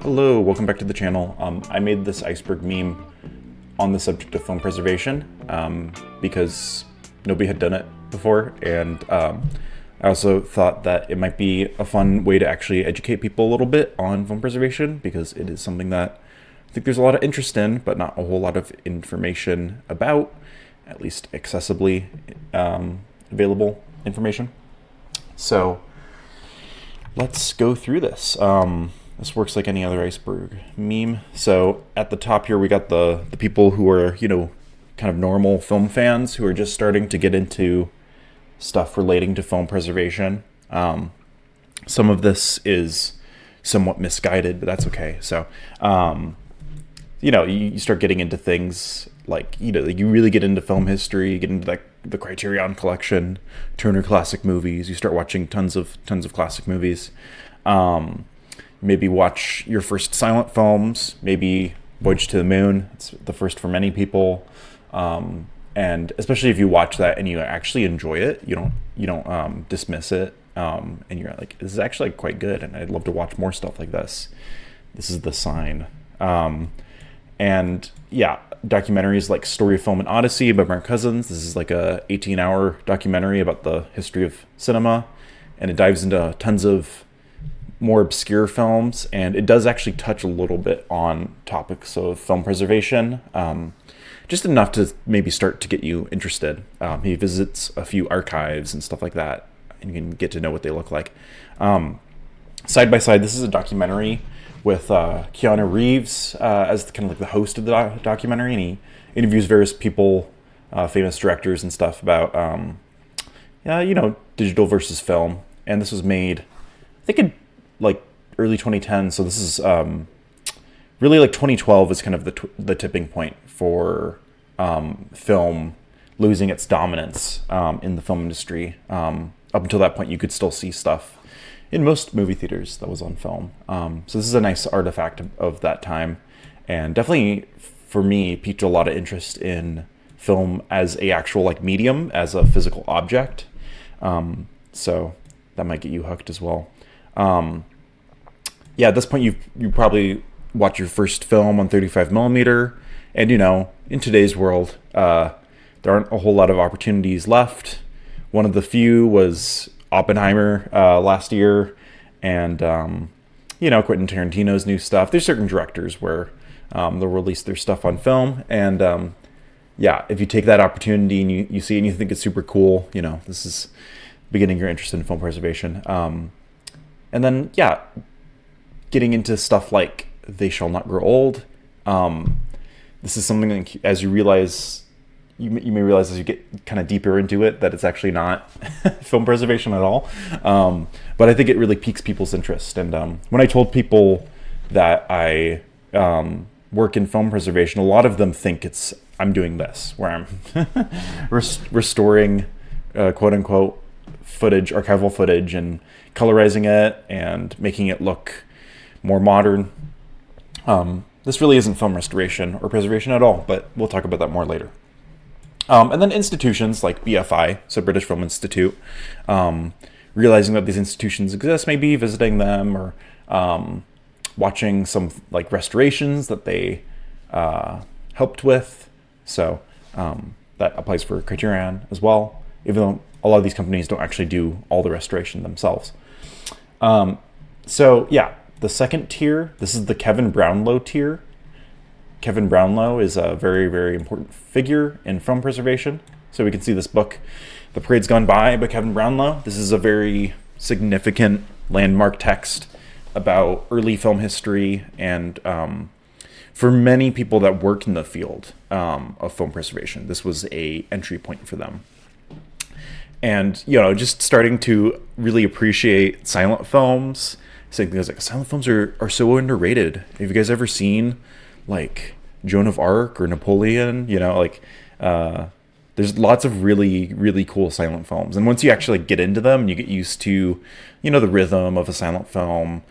Hello, welcome back to the channel. I made this Iceberg meme on the subject of film preservation because nobody had done it before, and I also thought that it might be a fun way to actually educate people a little bit on film preservation, because it is something that I think there's a lot of interest in, but not a whole lot of information about, at least accessibly available information. So let's go through this. This works like any other Iceberg meme. So at the top here, we got the people who are, kind of normal film fans who are just starting to get into stuff relating to film preservation. Some of this is somewhat misguided, but that's okay. So, you start getting into things like, you really get into film history, you get into the Criterion collection, Turner Classic Movies. You start watching tons of classic movies. Maybe watch your first silent films, maybe Voyage to the Moon. It's the first for many people. And especially if you watch that and you actually enjoy it, you don't dismiss it. And you're like, this is actually quite good, and I'd love to watch more stuff like this. This is The Sign. And yeah, documentaries like Story of Film and Odyssey by Mark Cousins. This is like a 18-hour documentary about the history of cinema, and it dives into tons of more obscure films, and it does actually touch a little bit on topics of film preservation, just enough to maybe start to get you interested. He visits a few archives and stuff like that, and you can get to know what they look like. Side by Side, this is a documentary with Keanu Reeves as kind of like the host of the documentary, and he interviews various people, famous directors and stuff about, digital versus film. And this was made, I think, in like early 2010. So this is really like 2012 is kind of the tipping point for film losing its dominance in the film industry. Up until that point, you could still see stuff in most movie theaters that was on film. So this is a nice artifact of that time, and definitely for me piqued a lot of interest in film as a actual like medium, as a physical object. So that might get you hooked as well. At this point you probably watch your first film on 35 millimeter, and in today's world there aren't a whole lot of opportunities left. One of the few was Oppenheimer last year, and Quentin Tarantino's new stuff. There's certain directors where they'll release their stuff on film, and if you take that opportunity and you see it and you think it's super cool, this is beginning your interest in film preservation. And then getting into stuff like They Shall Not Grow Old. This is something that, as you realize, you may realize as you get kind of deeper into it, that it's actually not film preservation at all. But I think it really piques people's interest. And when I told people that I work in film preservation, a lot of them think I'm doing this, where I'm restoring quote unquote footage, archival footage, and colorizing it and making it look more modern. This really isn't film restoration or preservation at all, but we'll talk about that more later. And then institutions like BFI, so British Film Institute, realizing that these institutions exist, maybe visiting them or watching some like restorations that they helped with. So that applies for Criterion as well, even though a lot of these companies don't actually do all the restoration themselves. The second tier, this is the Kevin Brownlow tier. Kevin Brownlow is a very, very important figure in film preservation. So we can see this book, The Parade's Gone By Kevin Brownlow. This is a very significant landmark text about early film history, and for many people that work in the field of film preservation, this was a entry point for them. And, just starting to really appreciate silent films, saying things like, silent films are so underrated. Have you guys ever seen like Joan of Arc or Napoleon? There's lots of really, really cool silent films. And once you actually get into them, you get used to, the rhythm of a silent film,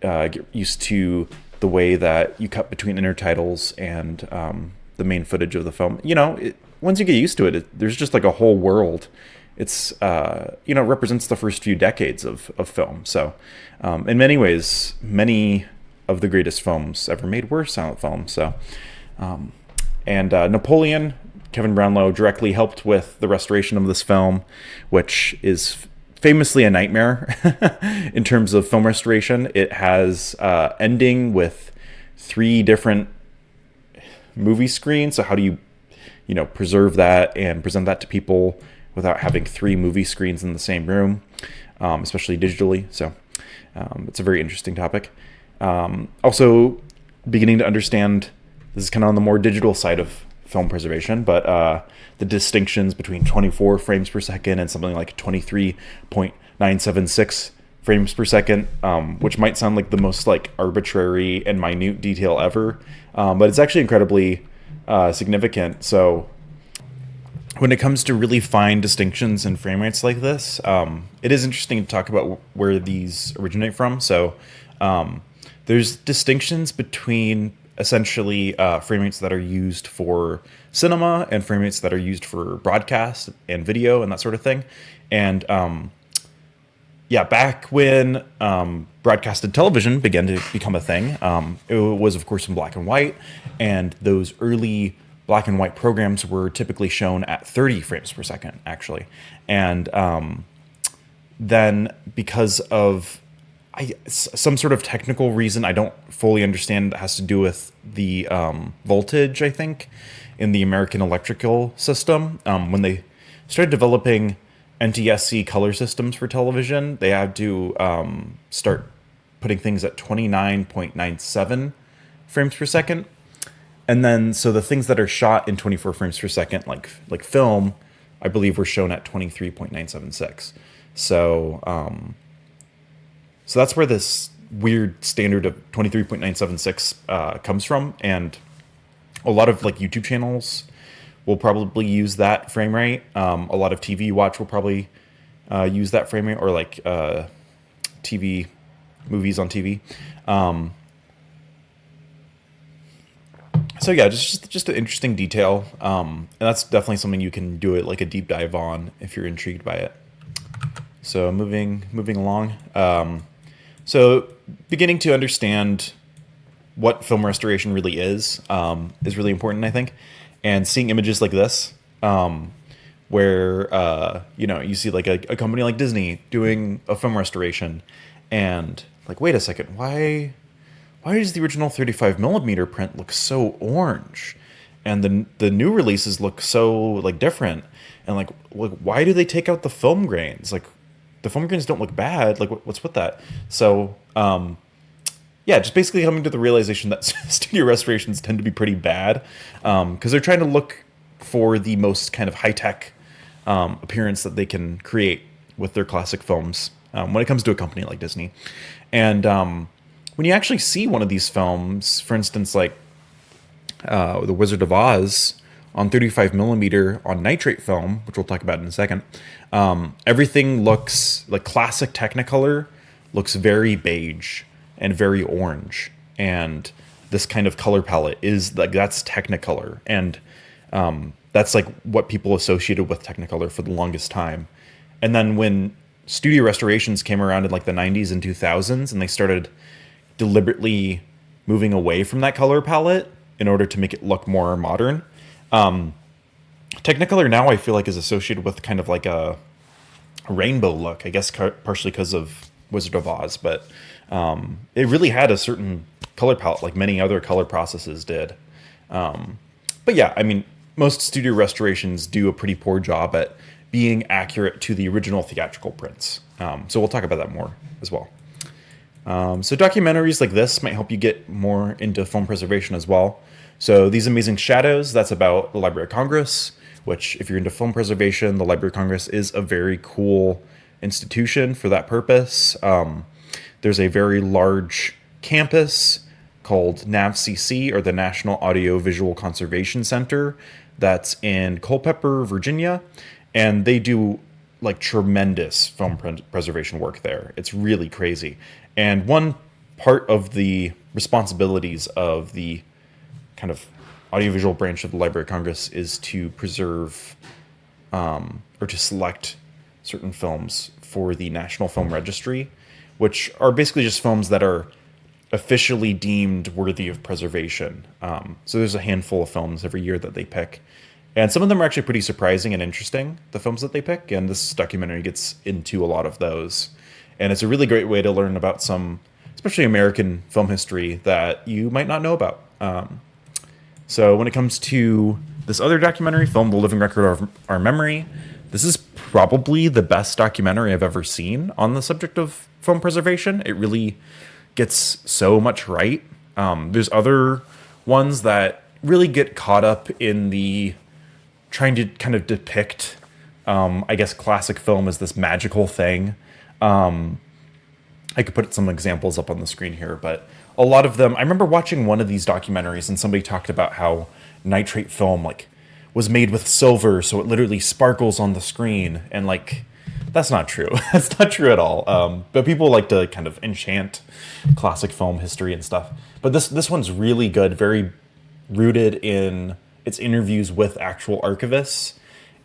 get used to the way that you cut between intertitles and the main footage of the film. Once you get used to it, there's just like a whole world. It's represents the first few decades of film. So in many ways, many of the greatest films ever made were silent films. So, Napoleon, Kevin Brownlow directly helped with the restoration of this film, which is famously a nightmare in terms of film restoration. It has ending with 3 different movie screens. So how do you preserve that and present that to people without having 3 movie screens in the same room, especially digitally? So it's a very interesting topic. Also, beginning to understand, this is kind of on the more digital side of film preservation, but the distinctions between 24 frames per second and something like 23.976 frames per second, which might sound like the most like arbitrary and minute detail ever, but it's actually incredibly significant. So when it comes to really fine distinctions and frame rates like this, it is interesting to talk about where these originate from. So there's distinctions between essentially frame rates that are used for cinema and frame rates that are used for broadcast and video and that sort of thing. And back when broadcasted television began to become a thing, it was, of course, in black and white. And those early black and white programs were typically shown at 30 frames per second, actually. And then because of some sort of technical reason I don't fully understand that has to do with the voltage, I think, in the American electrical system. When they started developing NTSC color systems for television, they had to start putting things at 29.97 frames per second. And then, so the things that are shot in 24 frames per second, like film, I believe were shown at 23.976. So that's where this weird standard of 23.976 comes from. And a lot of like YouTube channels will probably use that frame rate. A lot of TV you watch will probably use that frame rate, or like TV movies on TV. So yeah, just an interesting detail, and that's definitely something you can do it like a deep dive on if you're intrigued by it. So moving along. So beginning to understand what film restoration really is really important, I think. And seeing images like this, where you see like a company like Disney doing a film restoration, and like, wait a second, why does the original 35 millimeter print look so orange, and the new releases look so like different, and like why do they take out the film grains? Like, the film grains don't look bad. Like, what's with that? So, just basically coming to the realization that studio restorations tend to be pretty bad, because they're trying to look for the most kind of high-tech appearance that they can create with their classic films when it comes to a company like Disney. And when you actually see one of these films, for instance, like The Wizard of Oz on 35 millimeter on nitrate film, which we'll talk about in a second, everything looks like classic Technicolor, looks very beige and very orange. And this kind of color palette is like, that's Technicolor. And that's like what people associated with Technicolor for the longest time. And then when studio restorations came around in like the 90s and 2000s, and they started deliberately moving away from that color palette in order to make it look more modern, Technicolor now I feel like is associated with kind of like a rainbow look, I guess partially because of Wizard of Oz, but it really had a certain color palette like many other color processes did. But yeah, I mean, most studio restorations do a pretty poor job at being accurate to the original theatrical prints. So we'll talk about that more as well. So documentaries like this might help you get more into film preservation as well. So These Amazing Shadows, that's about the Library of Congress, which if you're into film preservation, the Library of Congress is a very cool institution for that purpose. There's a very large campus called NAVCC, or the National Audio Visual Conservation Center, that's in Culpeper, Virginia, and they do like tremendous film preservation work there. It's really crazy. And one part of the responsibilities of the kind of audiovisual branch of the Library of Congress is to preserve or to select certain films for the National Film Registry, which are basically just films that are officially deemed worthy of preservation. So there's a handful of films every year that they pick. And some of them are actually pretty surprising and interesting, the films that they pick. And this documentary gets into a lot of those. And it's a really great way to learn about some, especially American film history, that you might not know about. So when it comes to this other documentary, Film, The Living Record of Our Memory, this is probably the best documentary I've ever seen on the subject of film preservation. It really gets so much right. There's other ones that really get caught up in the trying to kind of depict, I guess, classic film as this magical thing. I could put some examples up on the screen here, but a lot of them, I remember watching one of these documentaries and somebody talked about how nitrate film was made with silver, so it literally sparkles on the screen, and that's not true. That's not true at all. But people like to kind of enchant classic film history and stuff. But this one's really good, very rooted in its interviews with actual archivists,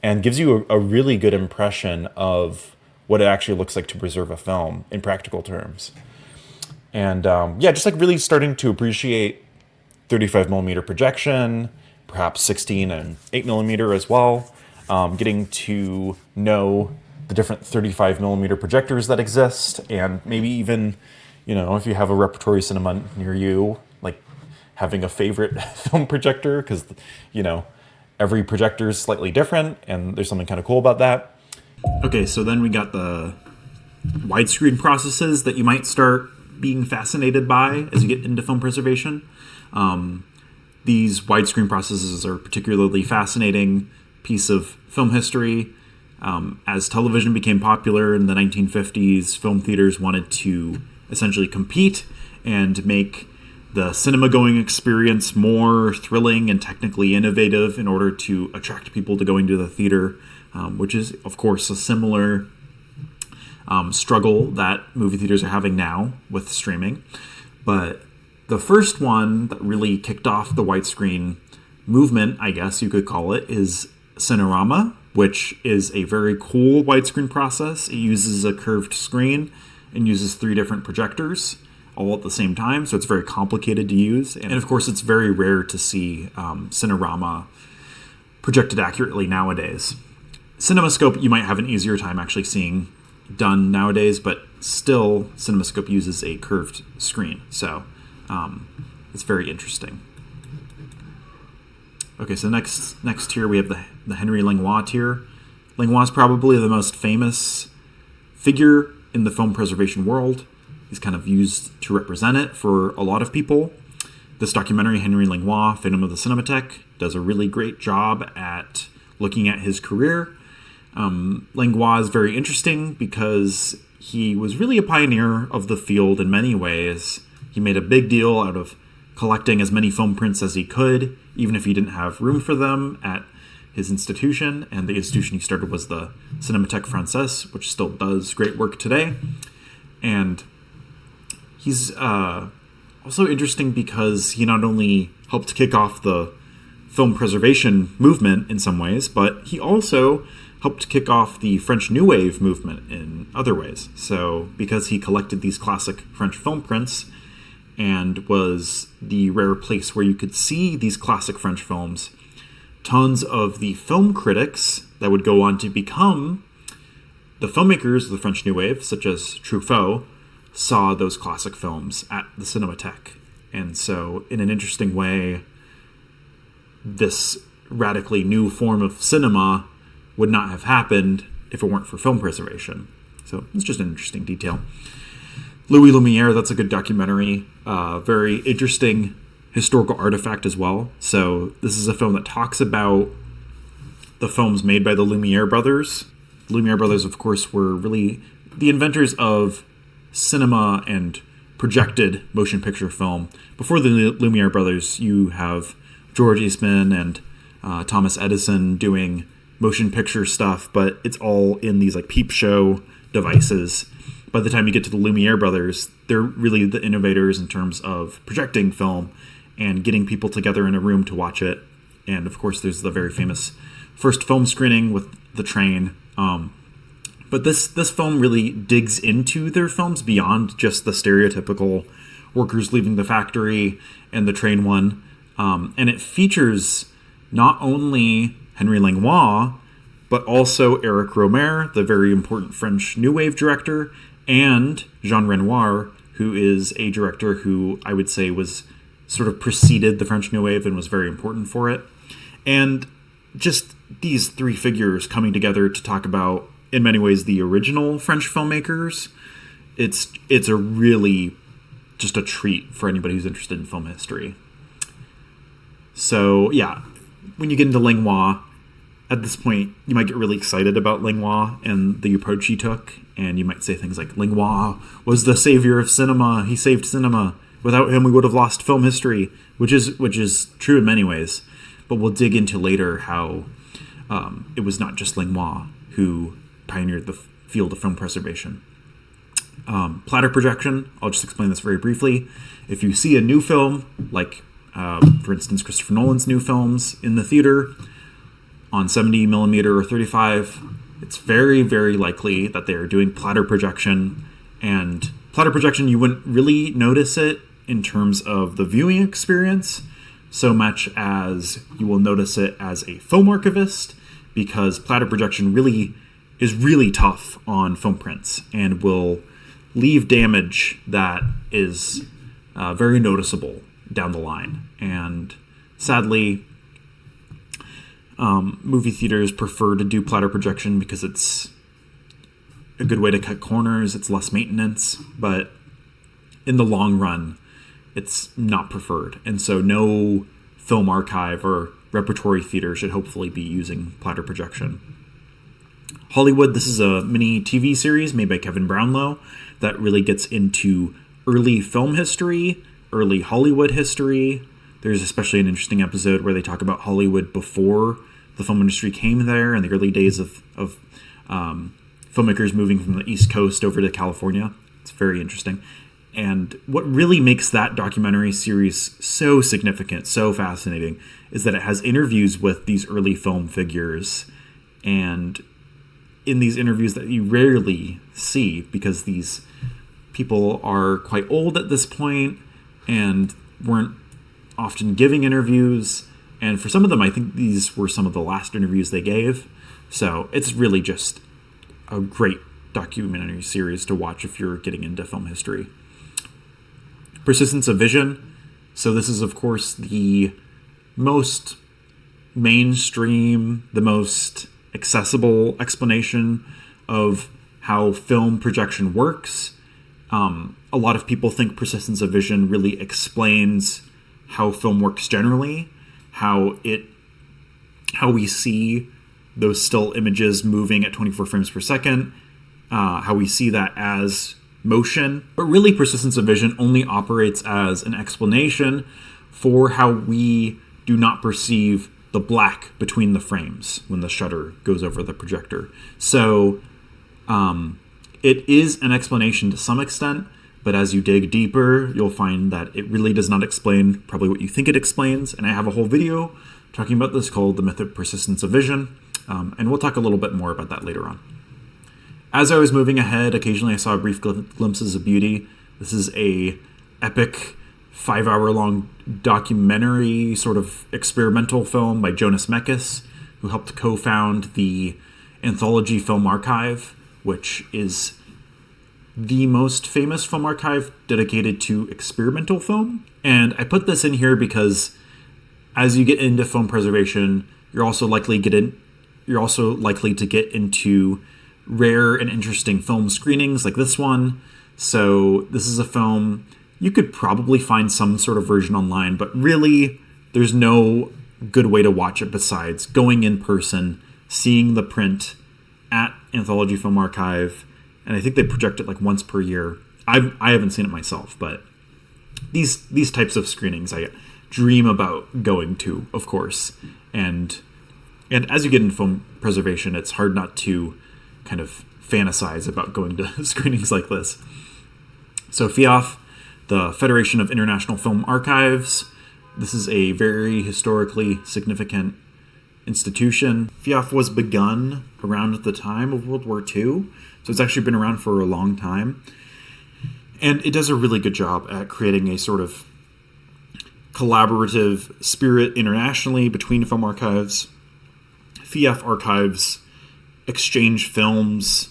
and gives you a really good impression of what it actually looks like to preserve a film in practical terms. And just really starting to appreciate 35 millimeter projection, perhaps 16 and 8 millimeter as well. Getting to know the different 35 millimeter projectors that exist, and maybe even, if you have a repertory cinema near you, having a favorite film projector, because, every projector is slightly different, and there's something kind of cool about that. Okay, so then we got the widescreen processes that you might start being fascinated by as you get into film preservation. These widescreen processes are a particularly fascinating piece of film history. As television became popular in the 1950s, film theaters wanted to essentially compete and make the cinema-going experience more thrilling and technically innovative in order to attract people to going to the theater, which is, of course, a similar struggle that movie theaters are having now with streaming. But the first one that really kicked off the widescreen movement, I guess you could call it, is Cinerama, which is a very cool widescreen process. It uses a curved screen and uses 3 different projectors all at the same time, so it's very complicated to use. And of course, it's very rare to see Cinerama projected accurately nowadays. Cinemascope, you might have an easier time actually seeing done nowadays, but still, Cinemascope uses a curved screen, so it's very interesting. Okay, so next tier we have the Henri Langlois tier. Langlois is probably the most famous figure in the film preservation world. He's kind of used to represent it for a lot of people. This documentary, Henri Langlois, Phantom of the Cinematheque, does a really great job at looking at his career. Langlois is very interesting because he was really a pioneer of the field in many ways. He made a big deal out of collecting as many film prints as he could, even if he didn't have room for them at his institution. And the institution he started was the Cinémathèque Française, which still does great work today. And he's also interesting because he not only helped kick off the film preservation movement in some ways, but he also helped kick off the French New Wave movement in other ways. So because he collected these classic French film prints and was the rare place where you could see these classic French films, tons of the film critics that would go on to become the filmmakers of the French New Wave, such as Truffaut, saw those classic films at the Cinémathèque. And so, in an interesting way, this radically new form of cinema would not have happened if it weren't for film preservation. So, it's just an interesting detail. Louis Lumiere, that's a good documentary. Very interesting historical artifact as well. So, this is a film that talks about the films made by the Lumiere brothers. The Lumiere brothers, of course, were really the inventors of cinema and projected motion picture film. Before the Lumiere brothers, you have George Eastman and Thomas Edison doing motion picture stuff, but it's all in these like peep show devices. By the time you get to the Lumiere brothers, they're really the innovators in terms of projecting film and getting people together in a room to watch it. And of course, there's the very famous first film screening with the train. But this film really digs into their films beyond just the stereotypical workers leaving the factory and the train one. And it features not only Henri Langlois, but also Eric Rohmer, the very important French New Wave director, and Jean Renoir, who is a director who I would say was sort of preceded the French New Wave and was very important for it. And just these three figures coming together to talk about, in many ways, the original French filmmakers, it's a really just a treat for anybody who's interested in film history. So, yeah, when you get into Langlois, at this point, you might get really excited about Langlois and the approach he took, and you might say things like, Langlois was the savior of cinema. He saved cinema. Without him, we would have lost film history, which is true in many ways. But we'll dig into later how it was not just Langlois who pioneered the field of film preservation. Platter projection, I'll just explain this very briefly. If you see a new film, like, for instance, Christopher Nolan's new films in the theater on 70 millimeter or 35, it's very, very likely that they are doing platter projection. And platter projection, you wouldn't really notice it in terms of the viewing experience so much as you will notice it as a film archivist, because platter projection really is really tough on film prints and will leave damage that is very noticeable down the line. And sadly, movie theaters prefer to do platter projection because it's a good way to cut corners, it's less maintenance, but in the long run, it's not preferred. And so no film archive or repertory theater should hopefully be using platter projection. Hollywood, this is a mini TV series made by Kevin Brownlow that really gets into early film history, early Hollywood history. There's especially an interesting episode where they talk about Hollywood before the film industry came there and the early days of filmmakers moving from the East Coast over to California. It's very interesting. And what really makes that documentary series so significant, so fascinating, is that it has interviews with these early film figures. And in these interviews that you rarely see, because these people are quite old at this point and weren't often giving interviews. And for some of them, I think these were some of the last interviews they gave. So it's really just a great documentary series to watch if you're getting into film history. Persistence of Vision. So this is, of course, the most mainstream, the most accessible explanation of how film projection works. A lot of people think Persistence of Vision really explains how film works generally, how we see those still images moving at 24 frames per second, how we see that as motion. But really, Persistence of Vision only operates as an explanation for how we do not perceive the black between the frames when the shutter goes over the projector. So it is an explanation to some extent, but as you dig deeper, you'll find that it really does not explain probably what you think it explains. And I have a whole video talking about this called The Myth of Persistence of Vision, and we'll talk a little bit more about that later on. As I was moving ahead, occasionally I saw brief glimpses of beauty. This is a epic 5-hour-long documentary, sort of experimental film by Jonas Mekas, who helped co-found the Anthology Film Archive, which is the most famous film archive dedicated to experimental film. And I put this in here because as you get into film preservation, you're also likely to get into rare and interesting film screenings like this one. So this is a film you could probably find some sort of version online, but really there's no good way to watch it besides going in person, seeing the print at Anthology Film Archive, and I think they project it like once per year. I haven't seen it myself, but these types of screenings I dream about going to, of course. And as you get into film preservation, it's hard not to kind of fantasize about going to screenings like this. So FIAF, the Federation of International Film Archives, this is a very historically significant institution. FIAF was begun around the time of World War II, so it's actually been around for a long time. And it does a really good job at creating a sort of collaborative spirit internationally between film archives. FIAF archives exchange films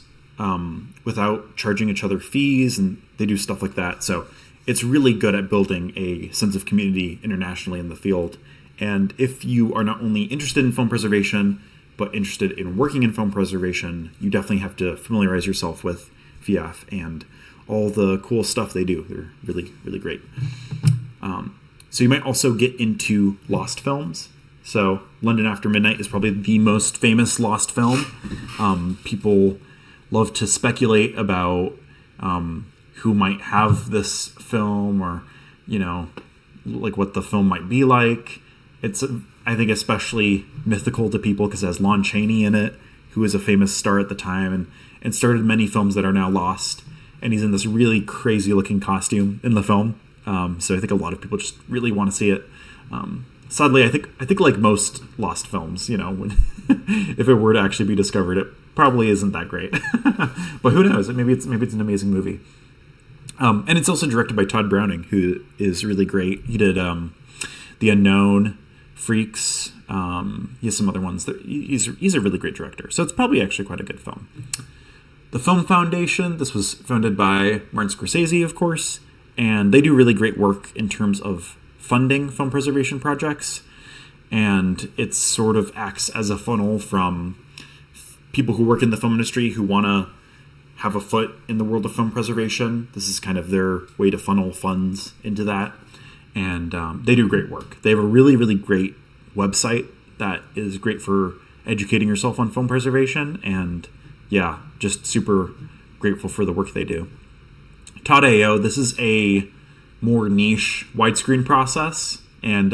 without charging each other fees, and they do stuff like that. So it's really good at building a sense of community internationally in the field. And if you are not only interested in film preservation, but interested in working in film preservation, you definitely have to familiarize yourself with FIAF and all the cool stuff they do. They're really, really great. So you might also get into lost films. So London After Midnight is probably the most famous lost film. People love to speculate about who might have this film, or, you know, like what the film might be like. It's, I think, especially mythical to people because it has Lon Chaney in it, who was a famous star at the time and started many films that are now lost. And he's in this really crazy looking costume in the film. So I think a lot of people just really want to see it. Sadly, I think like most lost films, you know, when if it were to actually be discovered, it probably isn't that great. But who knows? Maybe it's an amazing movie. And it's also directed by Todd Browning, who is really great. He did The Unknown, Freaks. He has some other ones. He's a really great director. So it's probably actually quite a good film. The Film Foundation. This was founded by Martin Scorsese, of course. And they do really great work in terms of funding film preservation projects. And it sort of acts as a funnel from people who work in the film industry who want to have a foot in the world of film preservation. This is kind of their way to funnel funds into that. And they do great work. They have a really, really great website that is great for educating yourself on film preservation. And yeah, just super grateful for the work they do. Todd AO, this is a more niche widescreen process. And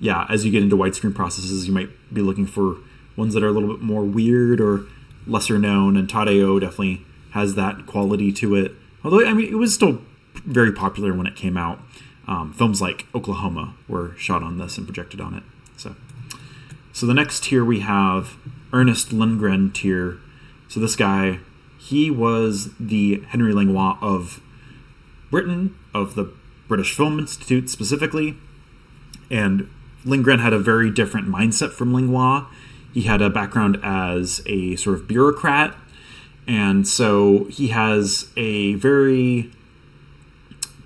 yeah, as you get into widescreen processes, you might be looking for ones that are a little bit more weird or lesser known. And Todd AO definitely has that quality to it. Although, I mean, it was still very popular when it came out. Films like Oklahoma were shot on this and projected on it. So the next tier we have Ernest Lindgren tier. So this guy, he was the Henri Langlois of Britain, of the British Film Institute specifically. And Lindgren had a very different mindset from Langlois. He had a background as a sort of bureaucrat. And so he has a very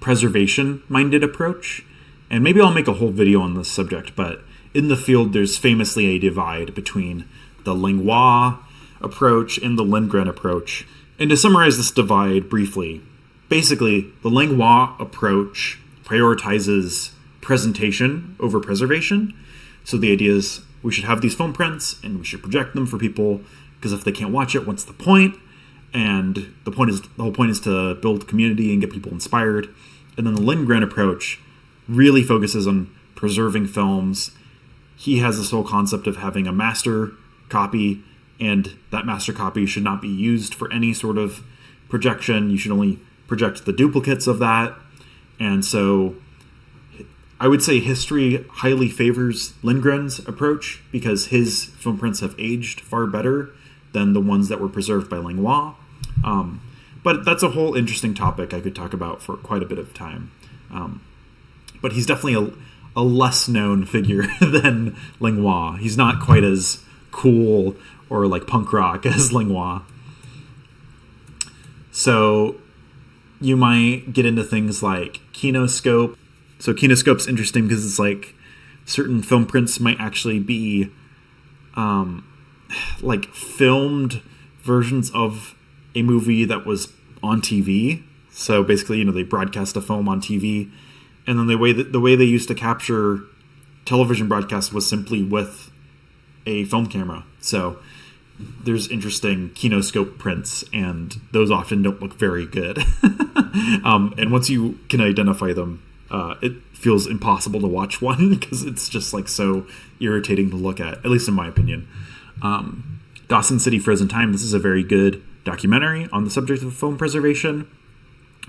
preservation-minded approach. And maybe I'll make a whole video on this subject, but in the field, there's famously a divide between the Langlois approach and the Lindgren approach. And to summarize this divide briefly, basically, the Langlois approach prioritizes presentation over preservation. So the idea is we should have these film prints and we should project them for people, because if they can't watch it, what's the point? And the whole point is to build community and get people inspired. And then the Lindgren approach really focuses on preserving films. He has this whole concept of having a master copy, and that master copy should not be used for any sort of projection. You should only project the duplicates of that. And so I would say history highly favors Lindgren's approach because his film prints have aged far better than the ones that were preserved by Langlois. But that's a whole interesting topic I could talk about for quite a bit of time. But he's definitely a less known figure than Langlois. He's not quite as cool or like punk rock as Langlois. So you might get into things like Cinemascope. So Cinemascope's interesting because it's like certain film prints might actually be like filmed versions of a movie that was on TV. So basically, they broadcast a film on TV, and then the way they used to capture television broadcasts was simply with a film camera. So there's interesting Cinemascope prints, and those often don't look very good. And once you can identify them, it feels impossible to watch one because it's just like so irritating to look at least in my opinion. Dawson City Frozen Time. This is a very good documentary on the subject of film preservation.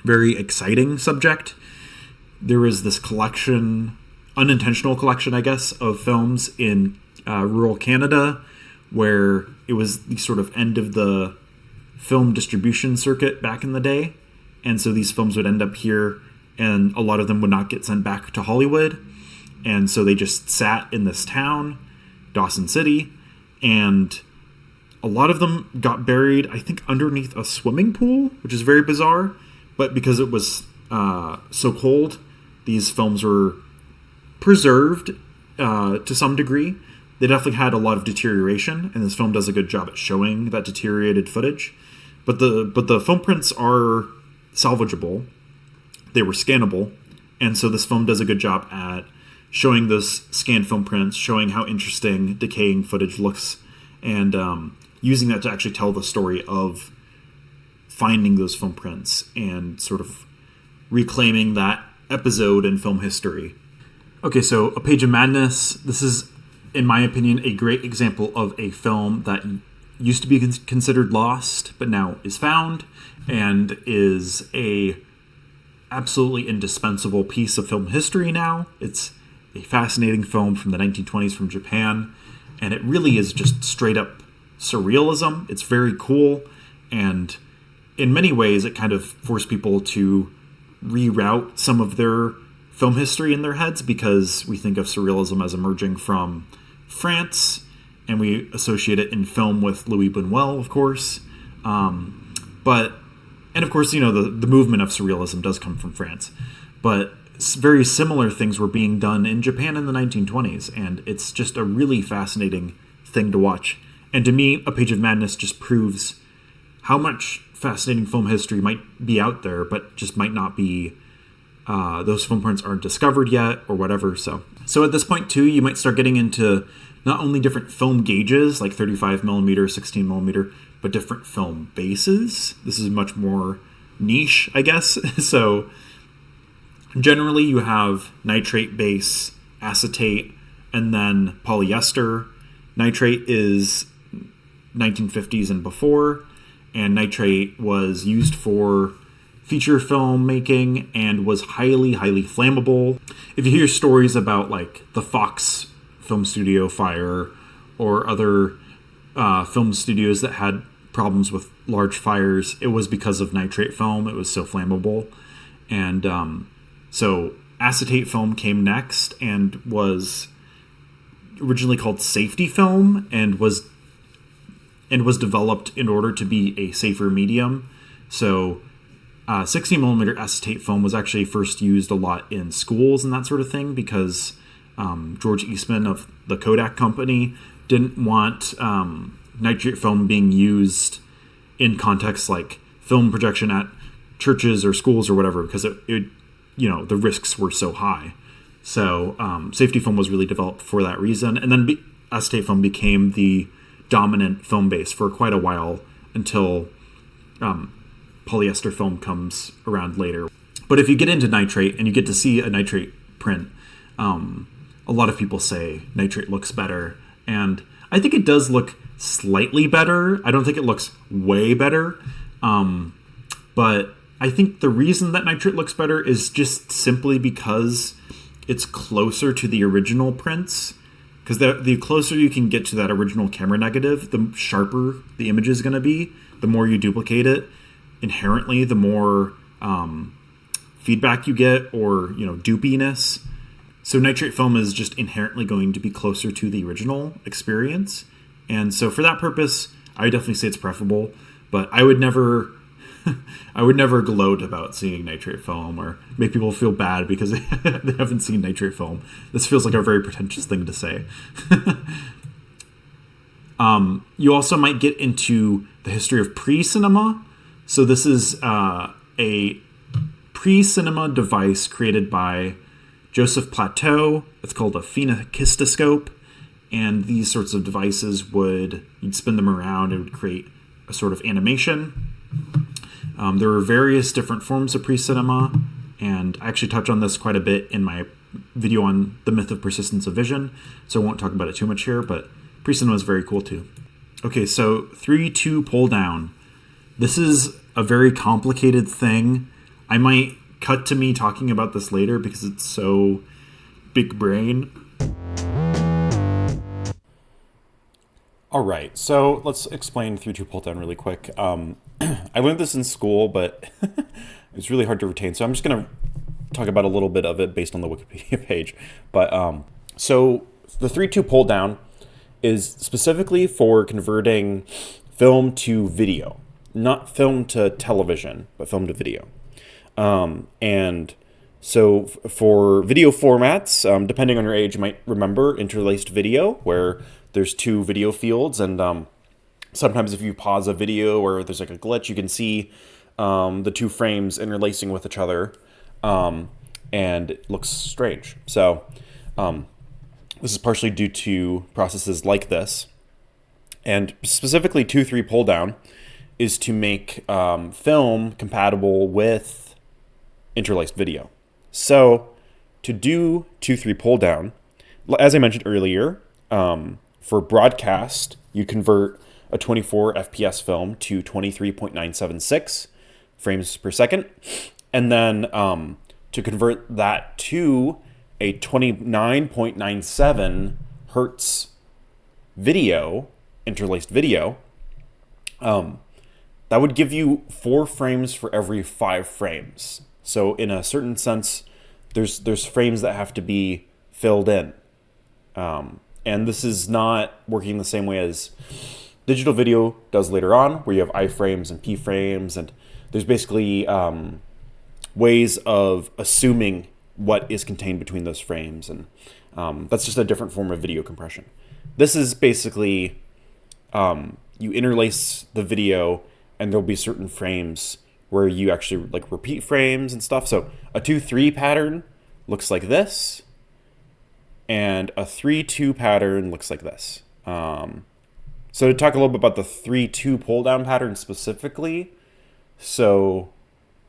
Very exciting subject. There was this collection, unintentional collection, I guess, of films in rural Canada where it was the sort of end of the film distribution circuit back in the day. And so these films would end up here, and a lot of them would not get sent back to Hollywood. And so they just sat in this town, Dawson City, and a lot of them got buried, I think, underneath a swimming pool, which is very bizarre. But because it was so cold, these films were preserved to some degree. They definitely had a lot of deterioration, and this film does a good job at showing that deteriorated footage. But the film prints are salvageable. They were scannable, and so this film does a good job at showing those scanned film prints, showing how interesting decaying footage looks, and using that to actually tell the story of finding those film prints and sort of reclaiming that episode in film history. Okay, so A Page of Madness. This is, in my opinion, a great example of a film that used to be considered lost, but now is found, and is a absolutely indispensable piece of film history now. It's a fascinating film from the 1920s from Japan, and it really is just straight up surrealism. It's very cool, and in many ways it kind of forced people to reroute some of their film history in their heads, because we think of surrealism as emerging from France, and we associate it in film with Louis Buñuel, of course. And of course, you know, the movement of surrealism does come from France. But very similar things were being done in Japan in the 1920s, and it's just a really fascinating thing to watch. And to me, A Page of Madness just proves how much fascinating film history might be out there, but just might not be, those film prints aren't discovered yet or whatever. So at this point too, you might start getting into not only different film gauges like 35 millimeter, 16 millimeter, but different film bases. This is much more niche, I guess. So generally you have nitrate base, acetate, and then polyester. Nitrate is 1950s and before, and nitrate was used for feature film making and was highly, highly flammable. If you hear stories about like the Fox film studio fire or other film studios that had problems with large fires, it was because of nitrate film. It was so flammable. And so acetate film came next and was originally called safety film, and was developed in order to be a safer medium. So 16 millimeter acetate film was actually first used a lot in schools and that sort of thing, because George Eastman of the Kodak company didn't want nitrate film being used in contexts like film projection at churches or schools or whatever, because it you know, the risks were so high. So safety film was really developed for that reason, and then acetate film became the dominant film base for quite a while until polyester film comes around later. But if you get into nitrate and you get to see a nitrate print, a lot of people say nitrate looks better, and I think it does look slightly better. I don't think it looks way better, but I think the reason that nitrate looks better is just simply because it's closer to the original prints. Because the closer you can get to that original camera negative, the sharper the image is going to be. The more you duplicate it, inherently, the more feedback you get, or, you know, dupiness. So nitrate film is just inherently going to be closer to the original experience. And so for that purpose, I would definitely say it's preferable. But I would never gloat about seeing nitrate film or make people feel bad because they haven't seen nitrate film. This feels like a very pretentious thing to say. You also might get into the history of pre-cinema. So this is a pre-cinema device created by Joseph Plateau. It's called a phenakistoscope. And these sorts of devices you'd spin them around, it would create a sort of animation. There are various different forms of pre-cinema, and I actually touch on this quite a bit in my video on the myth of persistence of vision, so I won't talk about it too much here, but pre-cinema is very cool too. Okay, so 3-2 Pulldown. This is a very complicated thing. I might cut to me talking about this later because it's so big brain. All right, so let's explain 3-2 Pulldown really quick. I learned this in school, but it's really hard to retain. So I'm just going to talk about a little bit of it based on the Wikipedia page. But so the 3.2 pull down is specifically for converting film to video, not film to television, but film to video. And so for video formats, depending on your age, you might remember interlaced video, where there's two video fields, and sometimes if you pause a video or there's like a glitch, you can see the two frames interlacing with each other, and it looks strange. So this is partially due to processes like this. And specifically 2.3 pull down is to make film compatible with interlaced video. So to do 2.3 pull down, as I mentioned earlier, for broadcast, you convert a 24 FPS film to 23.976 frames per second. And then to convert that to a 29.97 hertz video, interlaced video, that would give you 4 frames for every 5 frames. So in a certain sense, there's frames that have to be filled in. And this is not working the same way as digital video does later on, where you have iframes and p-frames, and there's basically ways of assuming what is contained between those frames, and that's just a different form of video compression. This is basically you interlace the video, and there'll be certain frames where you actually like repeat frames and stuff. So a 2.3 pattern looks like this, and a 3.2 pattern looks like this. So to talk a little bit about the 3.2 pull down pattern specifically, so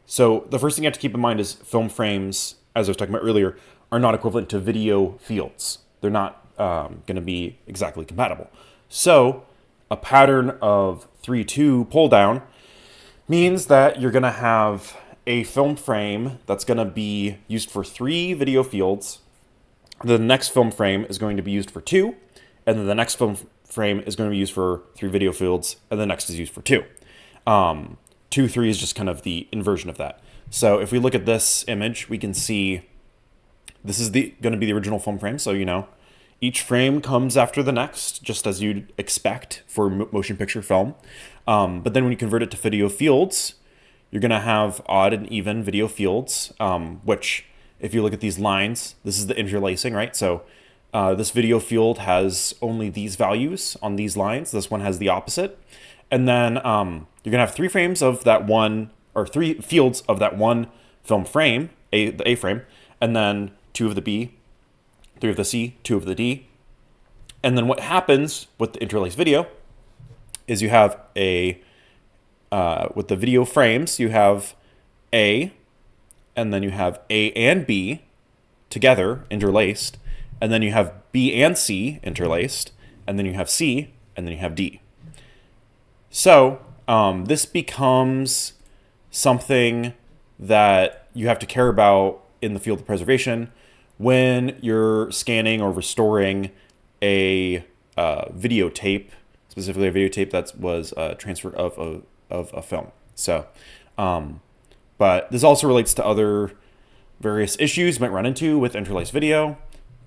the first thing you have to keep in mind is film frames, as I was talking about earlier, are not equivalent to video fields. They're not going to be exactly compatible. So a pattern of 3.2 pull down means that you're going to have a film frame that's going to be used for 3 video fields. The next film frame is going to be used for 2, and then the next film frame is going to be used for 3 video fields, and the next is used for 2. 2.3 is just kind of the inversion of that. So if we look at this image, we can see this is going to be the original film frame. So, each frame comes after the next, just as you'd expect for motion picture film. But then when you convert it to video fields, you're going to have odd and even video fields, which if you look at these lines, this is the interlacing, right? So this video field has only these values on these lines. This one has the opposite. And then you're going to have 3 frames of that one, or 3 fields of that one film frame, the A frame, and then 2 of the B, 3 of the C, 2 of the D. And then what happens with the interlaced video is you have with the video frames, you have A, and then you have A and B together interlaced, and then you have B and C interlaced, and then you have C, and then you have D. So this becomes something that you have to care about in the field of preservation when you're scanning or restoring a videotape, specifically a videotape that was transferred of a film. So, but this also relates to other various issues you might run into with interlaced video,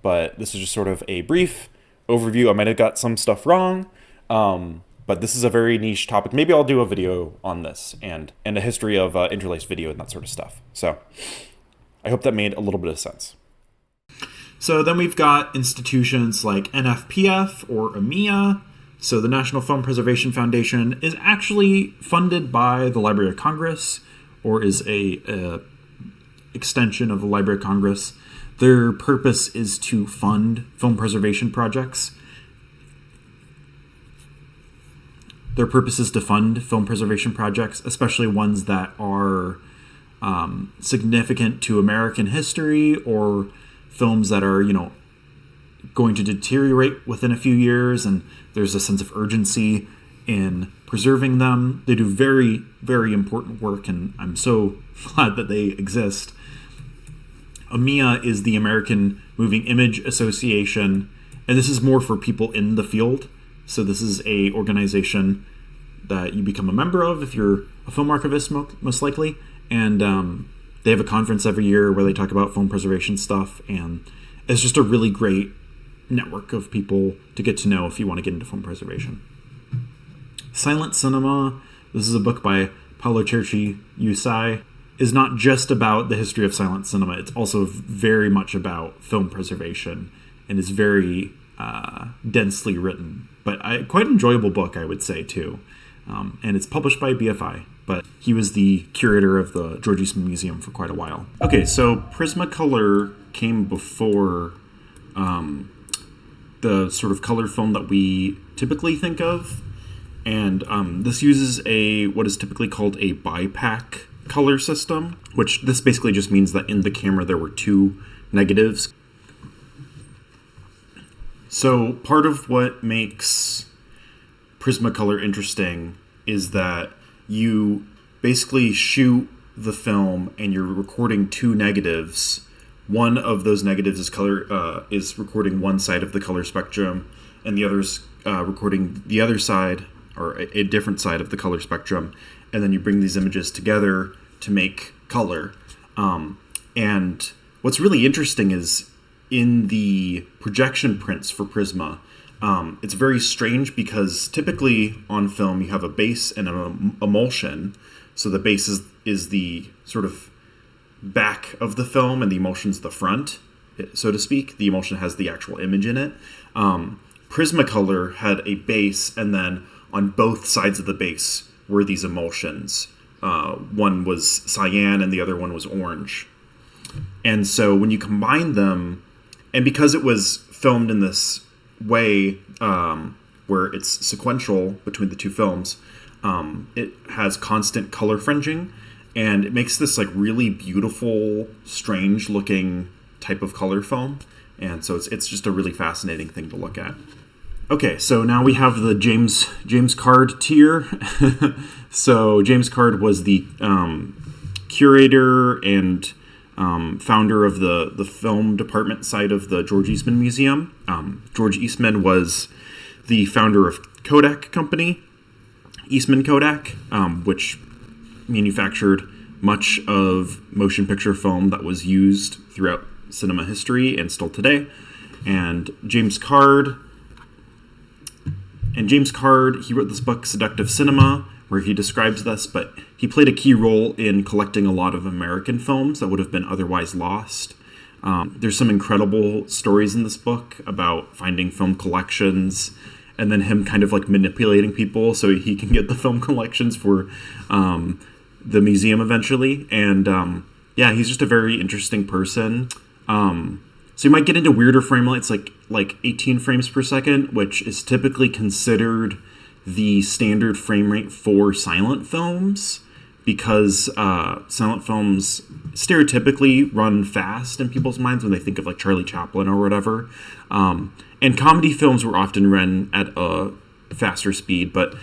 but this is just sort of a brief overview. I might have got some stuff wrong, but this is a very niche topic. Maybe I'll do a video on this and a history of interlaced video and that sort of stuff. So I hope that made a little bit of sense. So then we've got institutions like NFPF or AMIA. So the National Film Preservation Foundation is actually funded by the Library of Congress, or is a extension of the Library of Congress. Their purpose is to fund film preservation projects. Their purpose is to fund film preservation projects, especially ones that are significant to American history, or films that are, going to deteriorate within a few years, and there's a sense of urgency in preserving them. They do very, very important work, and I'm so glad that they exist. AMIA is the American Moving Image Association, and this is more for people in the field. So this is a organization that you become a member of if you're a film archivist, most likely, And they have a conference every year where they talk about film preservation stuff, and it's just a really great network of people to get to know if you want to get into film preservation. Silent Cinema, this is a book by Paolo, Cherchi, Usai, is not just about the history of silent cinema. It's also very much about film preservation, and is very densely written. But quite enjoyable book, I would say, too. And it's published by BFI, but he was the curator of the George Eastman Museum for quite a while. Okay, so Prismacolor came before the sort of color film that we typically think of. And this uses what is typically called a bipack color system, which this basically just means that in the camera there were two negatives. So part of what makes Prismacolor interesting is that you basically shoot the film and you're recording two negatives. One of those negatives is recording one side of the color spectrum, and the other's recording the other side, or a different side of the color spectrum, and then you bring these images together to make color. And what's really interesting is in the projection prints for Prisma, it's very strange because typically on film you have a base and an emulsion. So the base is the sort of back of the film and the emulsion's the front, so to speak. The emulsion has the actual image in it. Prismacolor had a base, and then on both sides of the base were these emulsions. One was cyan and the other one was orange. And so when you combine them, and because it was filmed in this way where it's sequential between the two films, it has constant color fringing, and it makes this like really beautiful, strange looking type of color film. And so it's just a really fascinating thing to look at. Okay, so now we have the James Card tier. So James Card was the curator and founder of the film department side of the George Eastman Museum. George Eastman was the founder of Kodak Company, Eastman Kodak, which manufactured much of motion picture film that was used throughout cinema history and still today. And James Card, he wrote this book, Seductive Cinema, where he describes this, but he played a key role in collecting a lot of American films that would have been otherwise lost. There's some incredible stories in this book about finding film collections, and then him kind of like manipulating people so he can get the film collections for the museum eventually. And yeah, he's just a very interesting person. So you might get into weirder frame rates like 18 frames per second, which is typically considered the standard frame rate for silent films, because silent films stereotypically run fast in people's minds when they think of like Charlie Chaplin or whatever. And comedy films were often run at a faster speed, but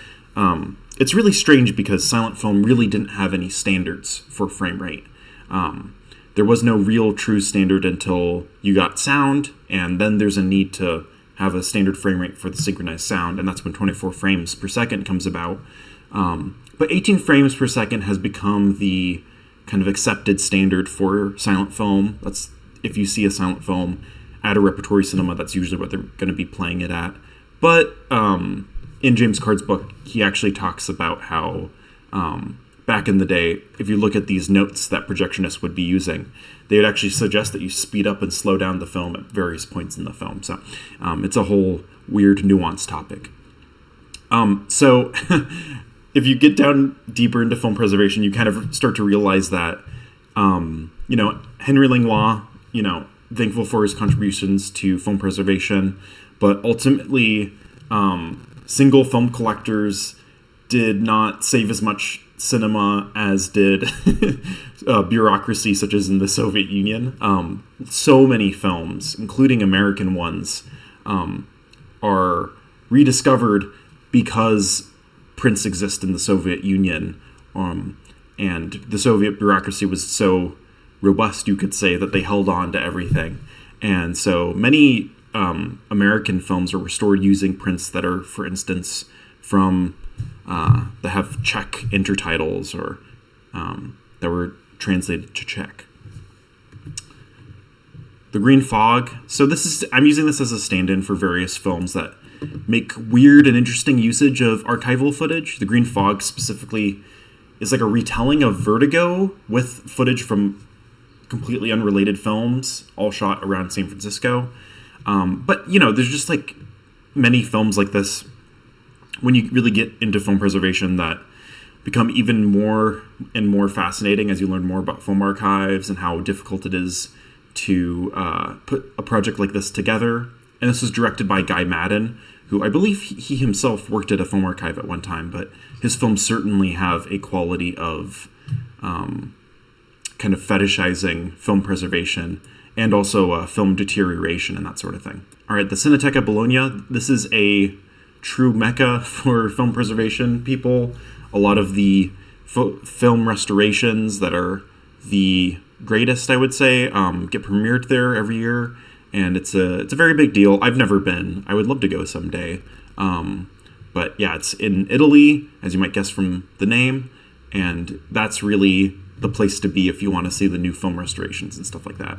it's really strange because silent film really didn't have any standards for frame rate. There was no real true standard until you got sound, and then there's a need to have a standard frame rate for the synchronized sound, and that's when 24 frames per second comes about. But 18 frames per second has become the kind of accepted standard for silent film. That's, if you see a silent film at a repertory cinema, that's usually what they're going to be playing it at. But in James Card's book, he actually talks about how back in the day, if you look at these notes that projectionists would be using, they would actually suggest that you speed up and slow down the film at various points in the film. So it's a whole weird, nuanced topic. So if you get down deeper into film preservation, you kind of start to realize that, Henri Langlois, thankful for his contributions to film preservation, but ultimately single film collectors did not save as much cinema as did bureaucracy such as in the Soviet Union. So many films, including American ones, are rediscovered because prints exist in the Soviet Union. And the Soviet bureaucracy was so robust, you could say, that they held on to everything. And so many American films are restored using prints that are, for instance, from that have Czech intertitles, or that were translated to Czech. The green fog. So I'm using this as a stand-in for various films that make weird and interesting usage of archival footage. The green fog specifically is like a retelling of Vertigo with footage from completely unrelated films, all shot around San Francisco. But, there's just like many films like this when you really get into film preservation that become even more and more fascinating as you learn more about film archives and how difficult it is to put a project like this together. And this was directed by Guy Madden, who I believe he himself worked at a film archive at one time, but his films certainly have a quality of kind of fetishizing film preservation and also film deterioration and that sort of thing. All right, the Cineteca Bologna. This is a true mecca for film preservation people. A lot of the film restorations that are the greatest, I would say, get premiered there every year, and it's a very big deal. I've never been. I would love to go someday. But yeah, it's in Italy, as you might guess from the name, and that's really the place to be if you want to see the new film restorations and stuff like that.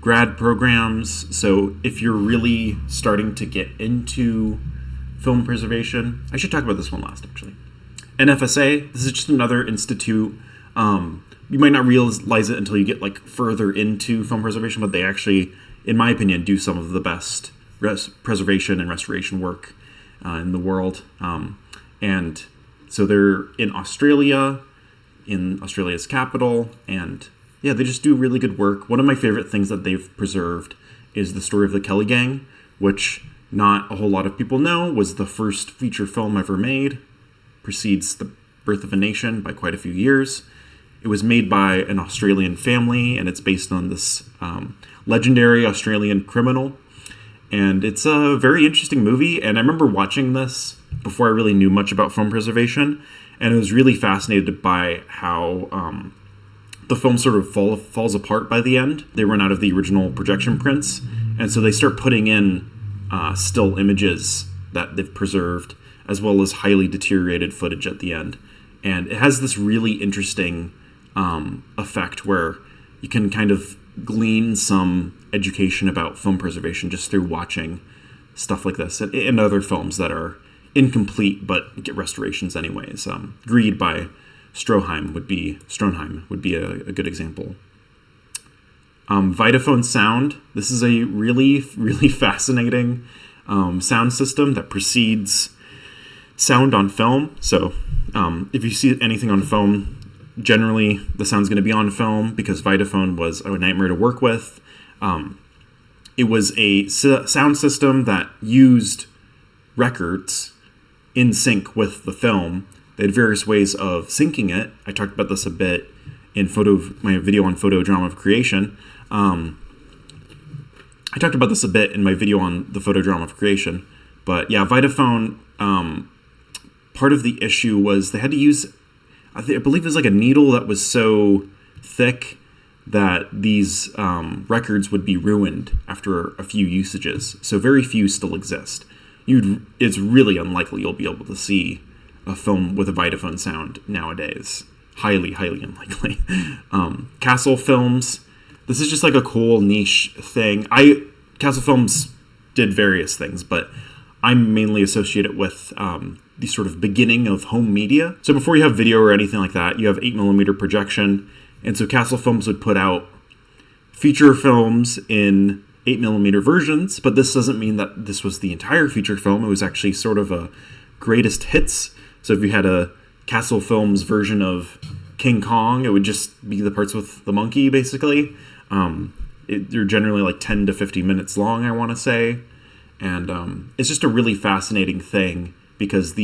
Grad programs. So if you're really starting to get into film preservation, I should talk about this one last, actually. NFSA. This is just another institute. You might not realize it until you get like further into film preservation, but they actually, in my opinion, do some of the best preservation and restoration work in the world. And so they're in Australia's capital, and yeah, they just do really good work. One of my favorite things that they've preserved is the story of the Kelly Gang, which not a whole lot of people know was the first feature film ever made. Precedes The Birth of a Nation by quite a few years. It was made by an Australian family, and it's based on this legendary Australian criminal. And it's a very interesting movie, and I remember watching this before I really knew much about film preservation, and I was really fascinated by how the film sort of falls apart by the end. They run out of the original projection prints, and so they start putting in still images that they've preserved, as well as highly deteriorated footage at the end. And it has this really interesting effect where you can kind of glean some education about film preservation just through watching stuff like this and other films that are incomplete but get restorations anyways. Greed by Stroheim would be a good example. Vitaphone sound. This is a really, really fascinating sound system that precedes sound on film. So if you see anything on film, generally the sound's going to be on film because Vitaphone was a nightmare to work with. It was a sound system that used records in sync with the film. They had various ways of syncing it. I talked about this a bit in my video on photo drama of creation. I talked about this a bit in my video on the photo drama of creation. But yeah, Vitaphone, part of the issue was they had to use, I believe it was like a needle that was so thick that these records would be ruined after a few usages. So very few still exist. It's really unlikely you'll be able to see a film with a Vitaphone sound nowadays. Highly, highly unlikely. Castle films. This is just like a cool niche thing. Castle films did various things, but I'm mainly associated with the sort of beginning of home media. So before you have video or anything like that, you have 8mm projection. And so Castle Films would put out feature films in 8mm versions, but this doesn't mean that this was the entire feature film. It was actually sort of a greatest hits. So if you had a Castle Films version of King Kong, it would just be the parts with the monkey, basically. They're generally like 10 to 50 minutes long, I want to say. And it's just a really fascinating thing because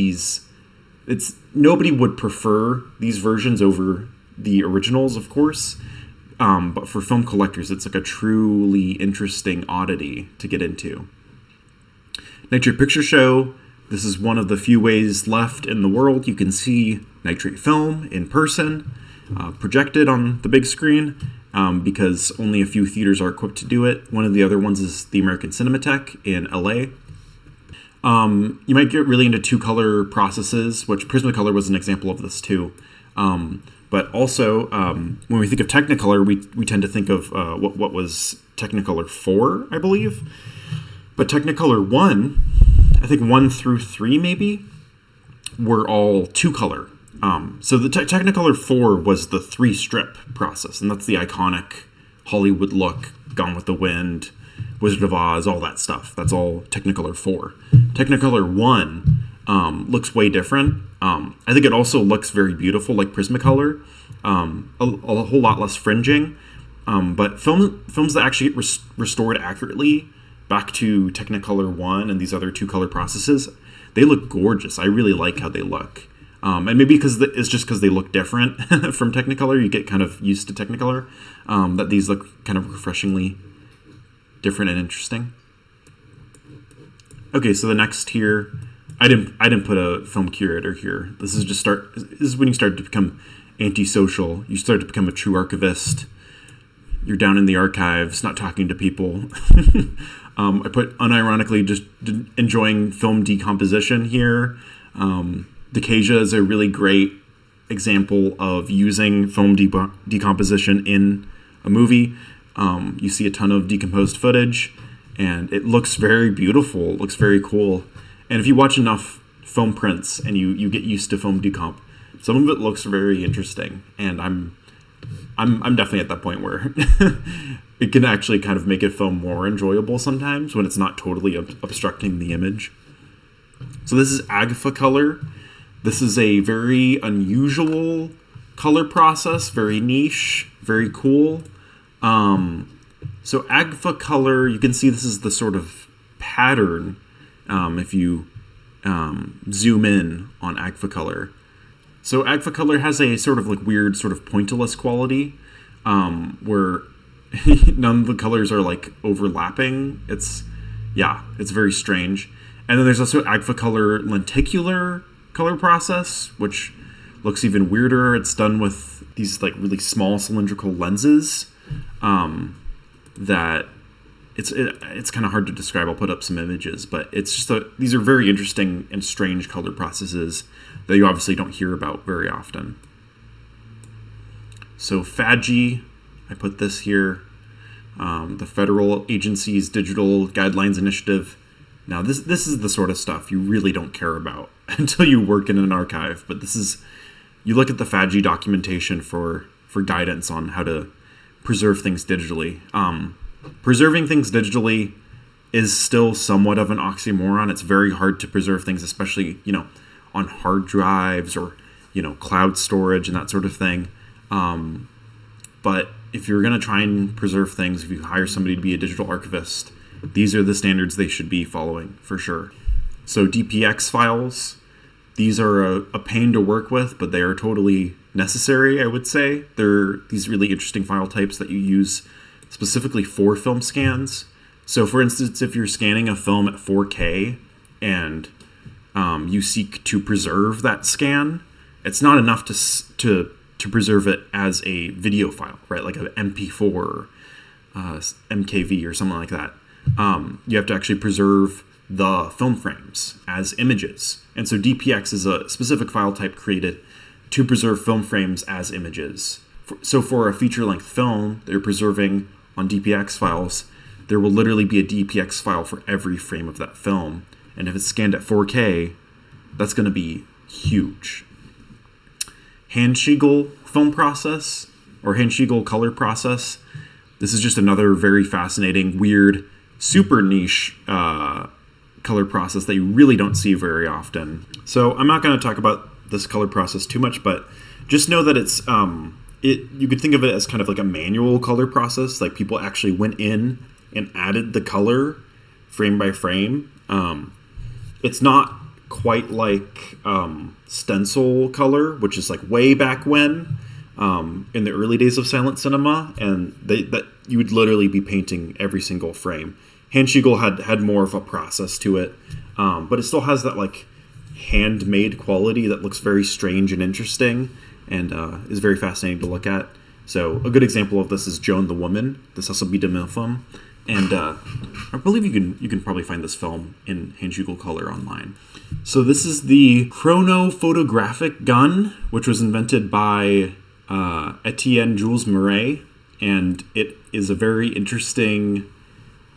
nobody would prefer these versions over the originals, of course. But for film collectors, it's like a truly interesting oddity to get into. Nitrate Picture Show. This is one of the few ways left in the world you can see nitrate film in person, projected on the big screen, because only a few theaters are equipped to do it. One of the other ones is the American Cinematheque in LA. You might get really into two-color processes, which Prismacolor was an example of this too. But also, when we think of Technicolor, we tend to think of what was Technicolor 4, I believe. But Technicolor 1, I think 1 through 3 maybe, were all 2-color. So the Technicolor 4 was the 3-strip process, and that's the iconic Hollywood look, Gone with the Wind, Wizard of Oz, all that stuff. That's all Technicolor 4. Technicolor 1 looks way different. I think it also looks very beautiful, like Prismacolor. A whole lot less fringing. But films that actually get restored accurately back to Technicolor 1 and these other 2-color processes, they look gorgeous. I really like how they look. And maybe it's just because they look different from Technicolor. You get kind of used to Technicolor. That these look kind of refreshingly different and interesting. Okay, so the next here, I didn't put a film curator here. This is when you start to become antisocial. You start to become a true archivist. You're down in the archives, not talking to people. I put unironically just enjoying film decomposition here. Decasia is a really great example of using film decomposition in a movie. You see a ton of decomposed footage, and it looks very beautiful. It looks very cool. And if you watch enough film prints and you get used to film decomp, some of it looks very interesting. And I'm definitely at that point where it can actually kind of make a film more enjoyable sometimes when it's not totally obstructing the image. So this is Agfa color. This is a very unusual color process, very niche, very cool. So Agfa color, you can see this is the sort of pattern if you zoom in on Agfa color. So Agfa color has a sort of like weird sort of pointillist quality where none of the colors are like overlapping. It's very strange. And then there's also Agfa color lenticular color process, which looks even weirder. It's done with these like really small cylindrical lenses that it's kind of hard to describe. I'll put up some images, but it's just these are very interesting and strange color processes that you obviously don't hear about very often. So FADGI, I put this here, the Federal Agency's Digital Guidelines Initiative. Now this is the sort of stuff you really don't care about until you work in an archive, but you look at the FADGI documentation for guidance on how to preserve things digitally. Preserving things digitally is still somewhat of an oxymoron. It's very hard to preserve things, especially, on hard drives or, cloud storage and that sort of thing. But if you're going to try and preserve things, if you hire somebody to be a digital archivist, these are the standards they should be following for sure. So DPX files, these are a pain to work with, but they are totally necessary, I would say. They're these really interesting file types that you use specifically for film scans. So for instance, if you're scanning a film at 4K and you seek to preserve that scan, it's not enough to preserve it as a video file, right? Like an MP4 or MKV or something like that. You have to actually preserve the film frames as images. And so DPX is a specific file type created to preserve film frames as images. So for a feature-length film, they're preserving on DPX files, there will literally be a DPX file for every frame of that film. And if it's scanned at 4K, that's going to be huge. Handschiegl film process, or Handschiegl color process. This is just another very fascinating, weird, super niche color process that you really don't see very often. So I'm not going to talk about this color process too much, but just know that it's you could think of it as kind of like a manual color process. Like people actually went in and added the color frame by frame. It's not quite like stencil color, which is like way back when in the early days of silent cinema, and that you would literally be painting every single frame. Handschiegl had more of a process to it, but it still has that like handmade quality that looks very strange and interesting and is very fascinating to look at. So a good example of this is Joan the Woman. This also be de film, and I believe you can probably find this film in Handschiegl color online. So this is the chronophotographic gun, which was invented by Etienne Jules Murray, and it is a very interesting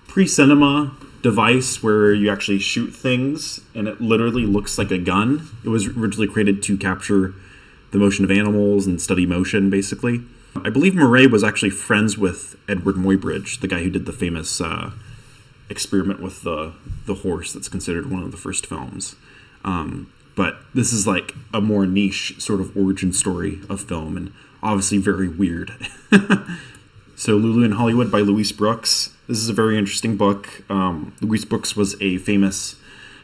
pre-cinema device where you actually shoot things, and it literally looks like a gun. It was originally created to capture the motion of animals and study motion, basically. I believe Murray was actually friends with Edward Muybridge, the guy who did the famous experiment with the horse that's considered one of the first films. But this is like a more niche sort of origin story of film, and obviously very weird. So Lulu in Hollywood by Louise Brooks. This is a very interesting book. Louise Brooks was a famous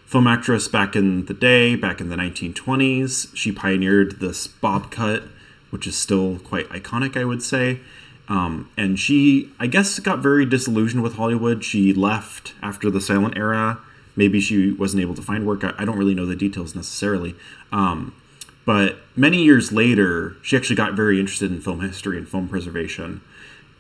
film actress back in the day, back in the 1920s. She pioneered this bob cut, which is still quite iconic, I would say. And she, I guess, got very disillusioned with Hollywood. She left after the silent era. Maybe she wasn't able to find work. I don't really know the details necessarily. But many years later, she actually got very interested in film history and film preservation.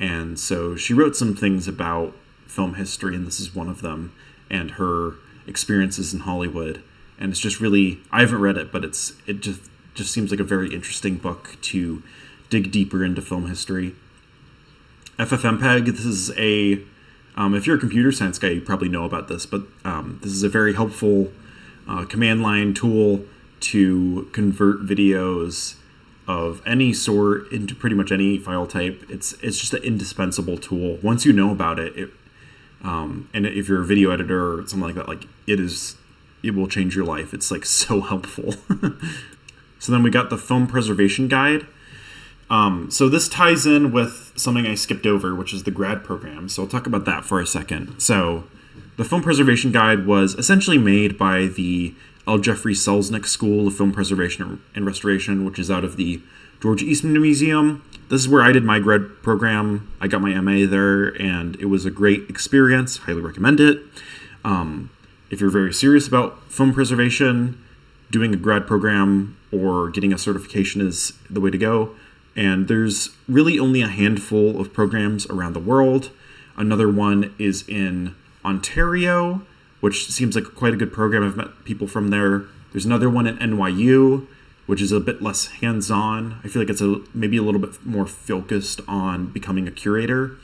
And so she wrote some things about film history, and this is one of them, and her experiences in Hollywood. And it's just really, I haven't read it, but it just seems like a very interesting book to dig deeper into film history. FFmpeg, this is a, if you're a computer science guy, you probably know about this, but this is a very helpful command line tool to convert videos of any sort into pretty much any file type. It's just an indispensable tool. Once you know about it, and if you're a video editor or something like that, like it will change your life. It's like so helpful. So then we got the film preservation guide. So this ties in with something I skipped over, which is the grad program. So I'll talk about that for a second. So the film preservation guide was essentially made by the L. Jeffrey Selznick School of Film Preservation and Restoration, which is out of the George Eastman Museum. This is where I did my grad program. I got my MA there, and it was a great experience. Highly recommend it. If you're very serious about film preservation, doing a grad program or getting a certification is the way to go. And there's really only a handful of programs around the world. Another one is in Ontario, which seems like quite a good program. I've met people from there. There's another one at NYU, which is a bit less hands-on. I feel like it's maybe a little bit more focused on becoming a curator.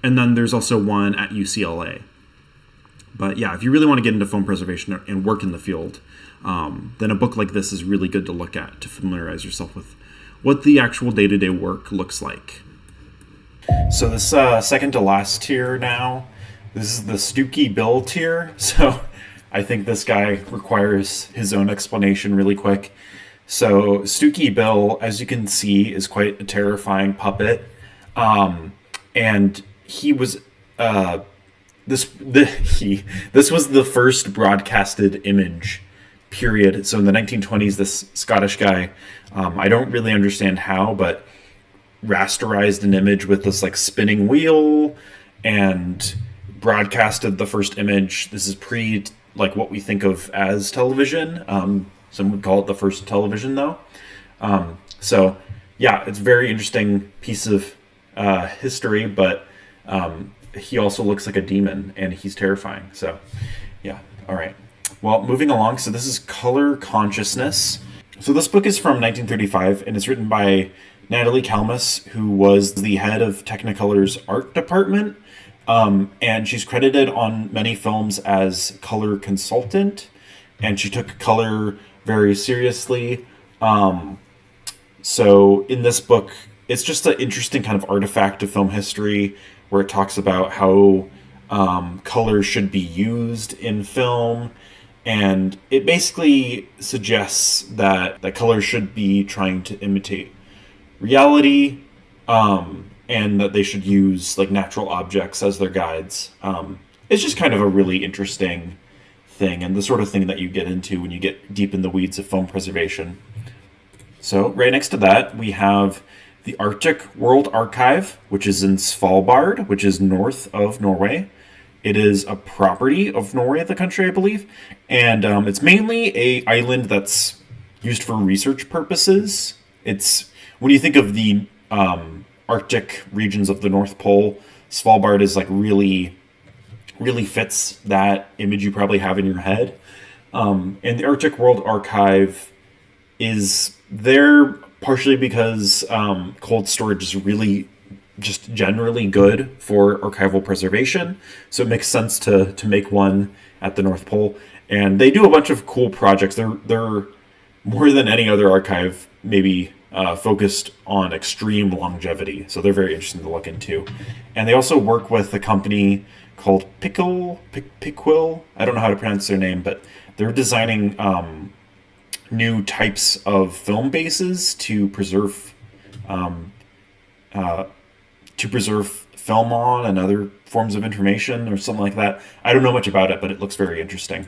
And then there's also one at UCLA. But yeah, if you really want to get into film preservation and work in the field, then a book like this is really good to look at to familiarize yourself with what the actual day-to-day work looks like. So this second to last tier now, this is the STOOKY Bill tier. So I think this guy requires his own explanation really quick. So STOOKY Bill, as you can see, is quite a terrifying puppet. And he was this was the first broadcasted image, period. So in the 1920s, this Scottish guy, I don't really understand how, but rasterized an image with this like spinning wheel and broadcasted the first image. This is pre like what we think of as television. Some would call it the first television though. So yeah, it's a very interesting piece of history, but he also looks like a demon and he's terrifying. So yeah, all right. Well, moving along. So this is Color Consciousness. So this book is from 1935 and it's written by Natalie Kalmus, who was the head of Technicolor's art department. And she's credited on many films as color consultant, and she took color very seriously. So in this book, it's just an interesting kind of artifact of film history where it talks about how color should be used in film. And it basically suggests that color should be trying to imitate reality, and that they should use like natural objects as their guides. It's just kind of a really interesting thing, and the sort of thing that you get into when you get deep in the weeds of film preservation. So right next to that, we have the Arctic World Archive, which is in Svalbard, which is north of Norway. It is a property of Norway, the country, I believe. And it's mainly an island that's used for research purposes. It's, when you think of the Arctic regions of the North Pole, Svalbard is like really fits that image you probably have in your head. And the Arctic World Archive is there partially because cold storage is really just generally good for archival preservation. So it makes sense to make one at the North Pole. And they do a bunch of cool projects. They're more than any other archive maybe focused on extreme longevity. So they're very interesting to look into. And they also work with a company called Pickwill. I don't know how to pronounce their name, but they're designing new types of film bases to preserve film on and other forms of information or something like that. I don't know much about it, but it looks very interesting.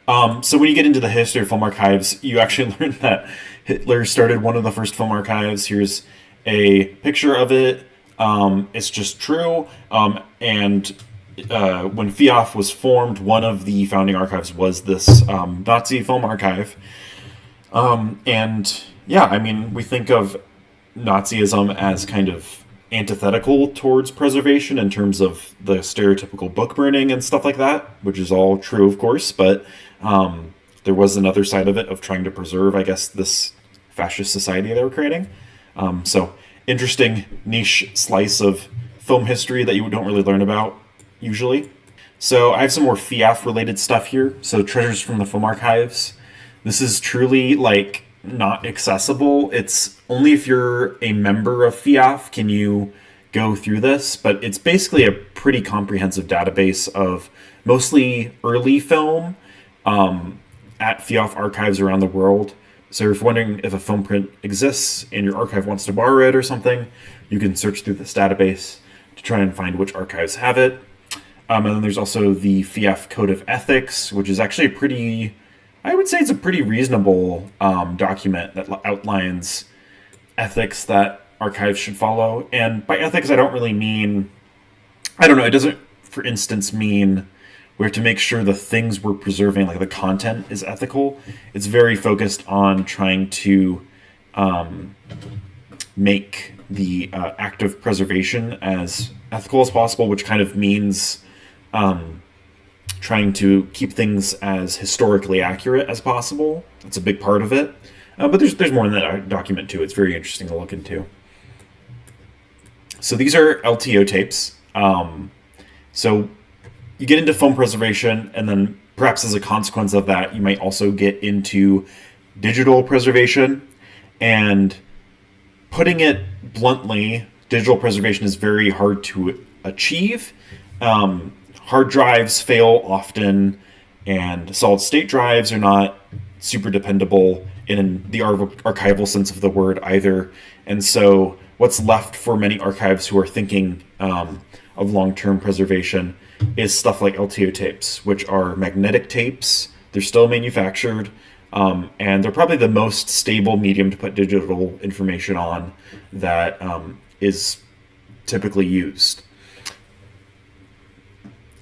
So when you get into the history of film archives, you actually learn that Hitler started one of the first film archives. Here's a picture of it. It's just true. And when FIAF was formed, one of the founding archives was this Nazi film archive. And yeah, I mean, we think of Nazism as kind of antithetical towards preservation in terms of the stereotypical book burning and stuff like that, which is all true, of course, but there was another side of it of trying to preserve, I guess, this fascist society they were creating. So interesting niche slice of film history that you don't really learn about usually. So I have some more FIAF related stuff here. So treasures from the film archives. This is truly like not accessible. It's only if you're a member of FIAF can you go through this, but it's basically a pretty comprehensive database of mostly early film at FIAF archives around the world. So if you're wondering if a film print exists and your archive wants to borrow it or something, you can search through this database to try and find which archives have it. And then there's also the FIAF Code of Ethics, which is actually I would say it's a pretty reasonable document that outlines ethics that archives should follow. And by ethics, I don't really mean, it doesn't, for instance, mean we have to make sure the things we're preserving, like the content, is ethical. It's very focused on trying to make the act of preservation as ethical as possible, which kind of means trying to keep things as historically accurate as possible. That's a big part of it. But there's more in that document too. It's very interesting to look into. So these are LTO tapes. So you get into film preservation, and then perhaps as a consequence of that, you might also get into digital preservation. And putting it bluntly, digital preservation is very hard to achieve. Hard drives fail often, and solid-state drives are not super dependable in the archival sense of the word either. And so what's left for many archives who are thinking of long-term preservation is stuff like LTO tapes, which are magnetic tapes. They're still manufactured, and they're probably the most stable medium to put digital information on that is typically used.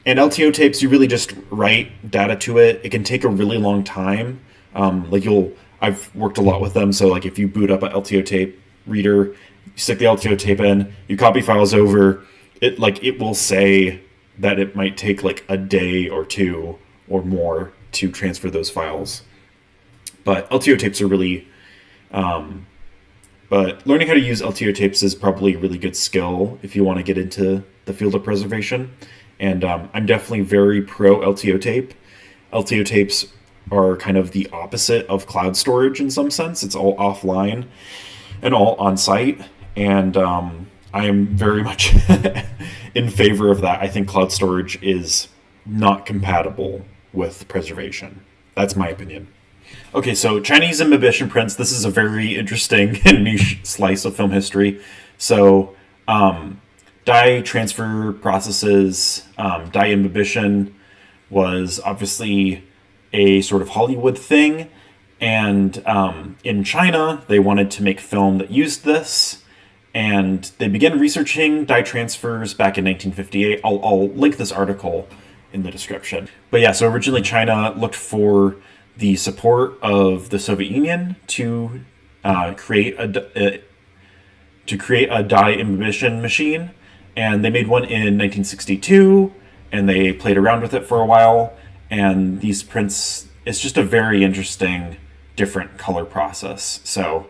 And LTO tapes, you really just write data to it. It can take a really long time. I've worked a lot with them. So like if you boot up an LTO tape reader, you stick the LTO tape in, you copy files over, it will say that it might take like a day or two or more to transfer those files. But LTO tapes are really, but learning how to use LTO tapes is probably a really good skill if you want to get into the field of preservation. And I'm definitely very pro LTO tape. LTO tapes are kind of the opposite of cloud storage in some sense. It's all offline and all on site. And I am very much in favor of that. I think cloud storage is not compatible with preservation. That's my opinion. Okay, so Chinese imbibition prints. This is a very interesting and niche slice of film history. So dye transfer processes, dye imbibition was obviously a sort of Hollywood thing. And in China, they wanted to make film that used this. And they began researching dye transfers back in 1958. I'll link this article in the description. But yeah, so originally China looked for the support of the Soviet Union to create a dye imbibition machine. And they made one in 1962, and they played around with it for a while. And these prints, it's just a very interesting, different color process. So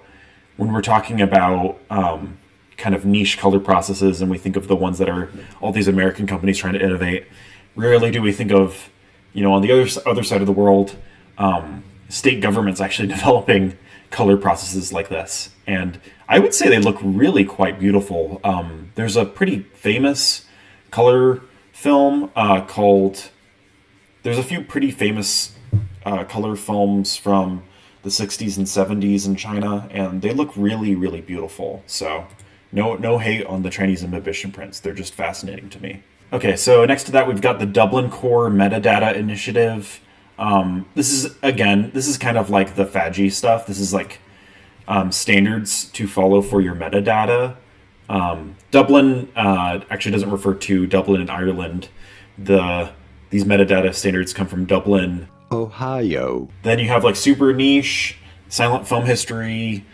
when we're talking about kind of niche color processes, and we think of the ones that are all these American companies trying to innovate, rarely do we think of, on the other side of the world, state governments actually developing color processes like this. And I would say they look really quite beautiful. There's a pretty famous color film there's a few pretty famous color films from the 60s and 70s in China, and they look really, really beautiful. So no hate on the Chinese imbibition prints. They're just fascinating to me. Okay, so next to that, we've got the Dublin Core Metadata Initiative. This is kind of like the FADGI stuff. This is like standards to follow for your metadata. Dublin actually doesn't refer to Dublin in Ireland. These metadata standards come from Dublin, Ohio. Then you have like super niche, silent film history,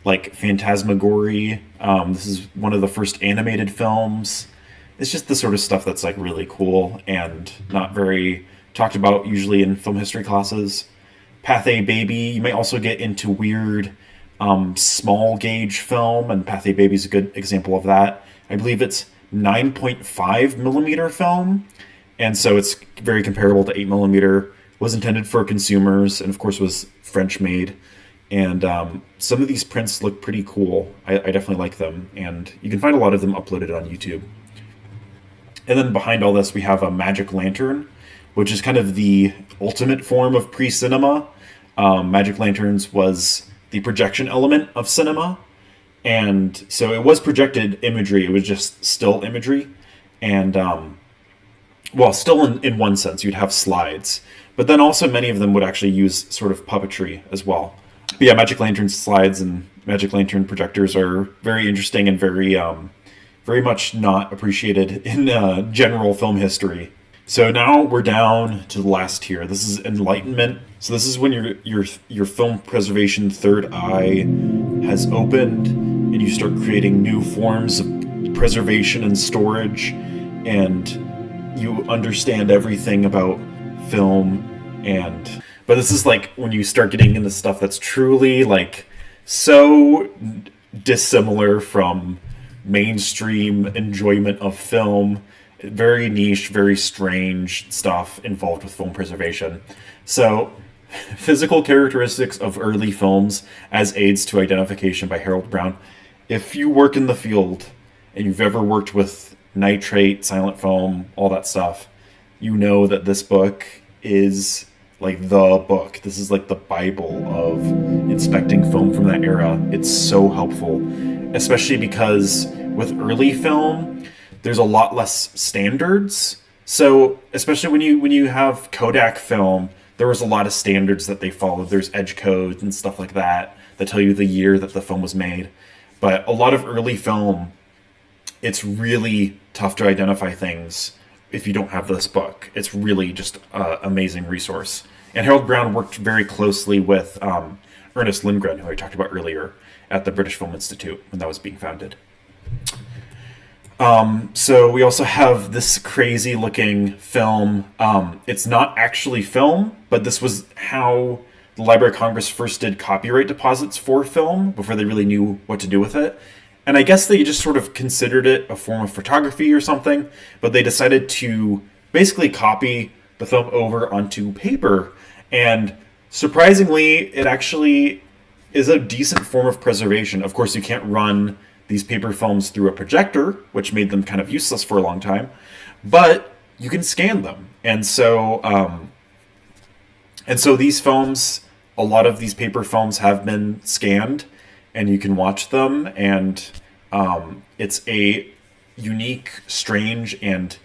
like Phantasmagory. This is one of the first animated films. It's just the sort of stuff that's like really cool and not very talked about usually in film history classes. Pathe Baby, you may also get into weird small gauge film, and Pathe Baby is a good example of that. I believe it's 9.5 millimeter film, and so it's very comparable to 8 millimeter. Was intended for consumers, and of course was French made. And some of these prints look pretty cool. I definitely like them, and you can find a lot of them uploaded on YouTube. And then behind all this, we have a Magic Lantern, which is kind of the ultimate form of pre-cinema. Magic Lanterns was the projection element of cinema. And so it was projected imagery. It was just still imagery. And, still in one sense, you'd have slides. But then also many of them would actually use sort of puppetry as well. But yeah, Magic Lantern slides and Magic Lantern projectors are very interesting and very much not appreciated in general film history. So now we're down to the last tier. This is enlightenment. So this is when your film preservation third eye has opened and you start creating new forms of preservation and storage, and you understand everything about film. But this is like when you start getting into stuff that's truly like so dissimilar from mainstream enjoyment of film. Very niche, very strange stuff involved with film preservation. So, physical characteristics of early films as aids to identification by Harold Brown. If you work in the field and you've ever worked with nitrate, silent film, all that stuff, you know that this book is like the book. This is like the Bible of inspecting film from that era. It's so helpful, especially because with early film, there's a lot less standards. So especially when you have Kodak film, there was a lot of standards that they followed. There's edge codes and stuff like that tell you the year that the film was made. But a lot of early film, it's really tough to identify things if you don't have this book. It's really just an amazing resource. And Harold Brown worked very closely with Ernest Lindgren, who I talked about earlier, at the British Film Institute when that was being founded. So we also have this crazy looking film. It's not actually film, but this was how the Library of Congress first did copyright deposits for film before they really knew what to do with it. And I guess they just sort of considered it a form of photography or something, but they decided to basically copy the film over onto paper. And surprisingly, it actually is a decent form of preservation. Of course, you can't run these paper films through a projector, which made them kind of useless for a long time, but you can scan them. And so these films, a lot of these paper films have been scanned, and you can watch them, and it's a unique, strange, and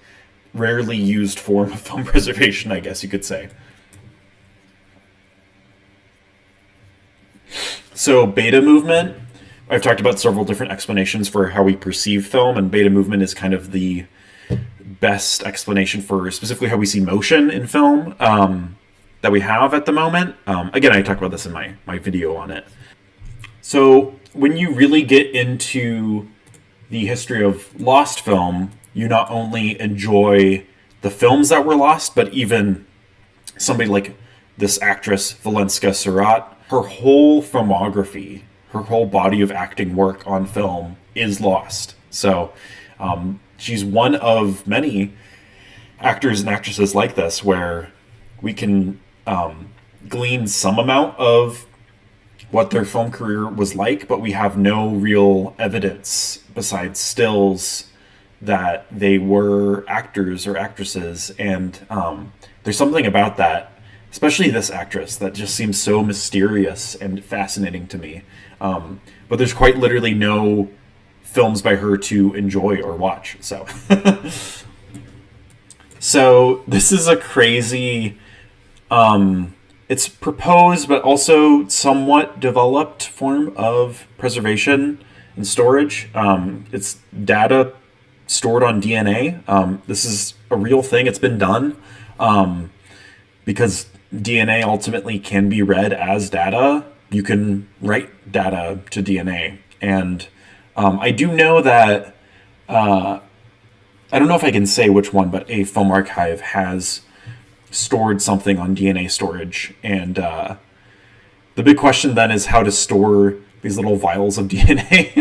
rarely used form of film preservation, I guess you could say. So beta movement, I've talked about several different explanations for how we perceive film, and beta movement is kind of the best explanation for specifically how we see motion in film that we have at the moment. Again, I talked about this in my video on it. So when you really get into the history of lost film, you not only enjoy the films that were lost, but even somebody like this actress, Valenska Surat, her whole filmography, her whole body of acting work on film is lost. So she's one of many actors and actresses like this where we can glean some amount of what their film career was like, but we have no real evidence besides stills that they were actors or actresses. And there's something about that, especially this actress, that just seems so mysterious and fascinating to me. But there's quite literally no films by her to enjoy or watch. So, so this is a crazy, it's proposed but also somewhat developed form of preservation and storage. It's data stored on DNA. This is a real thing. It's been done because DNA ultimately can be read as data. You can write data to DNA. And I do know that, I don't know if I can say which one, but a film archive has stored something on DNA storage. And the big question then is how to store these little vials of DNA.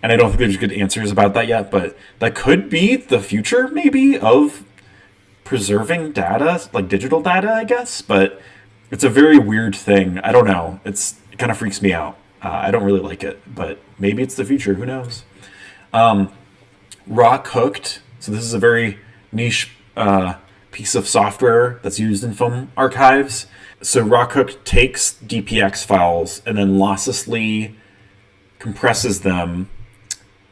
And I don't think there's good answers about that yet, but that could be the future maybe of preserving data, like digital data, I guess. But it's a very weird thing. I don't know. It kind of freaks me out. I don't really like it, but maybe it's the future. Who knows? Raw Cooked. So this is a very niche piece of software that's used in film archives. So Raw Cooked takes DPX files and then losslessly compresses them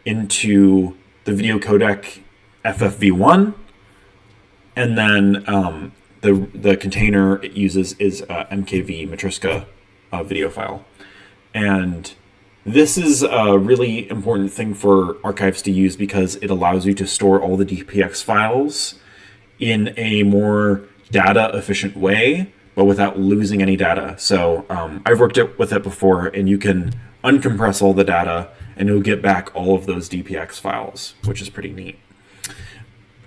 into the video codec FFV1, and then the container it uses is MKV Matriska video file. And this is a really important thing for archives to use because it allows you to store all the DPX files in a more data efficient way, but without losing any data. So I've worked with it before, and you can uncompress all the data and you'll get back all of those DPX files, which is pretty neat.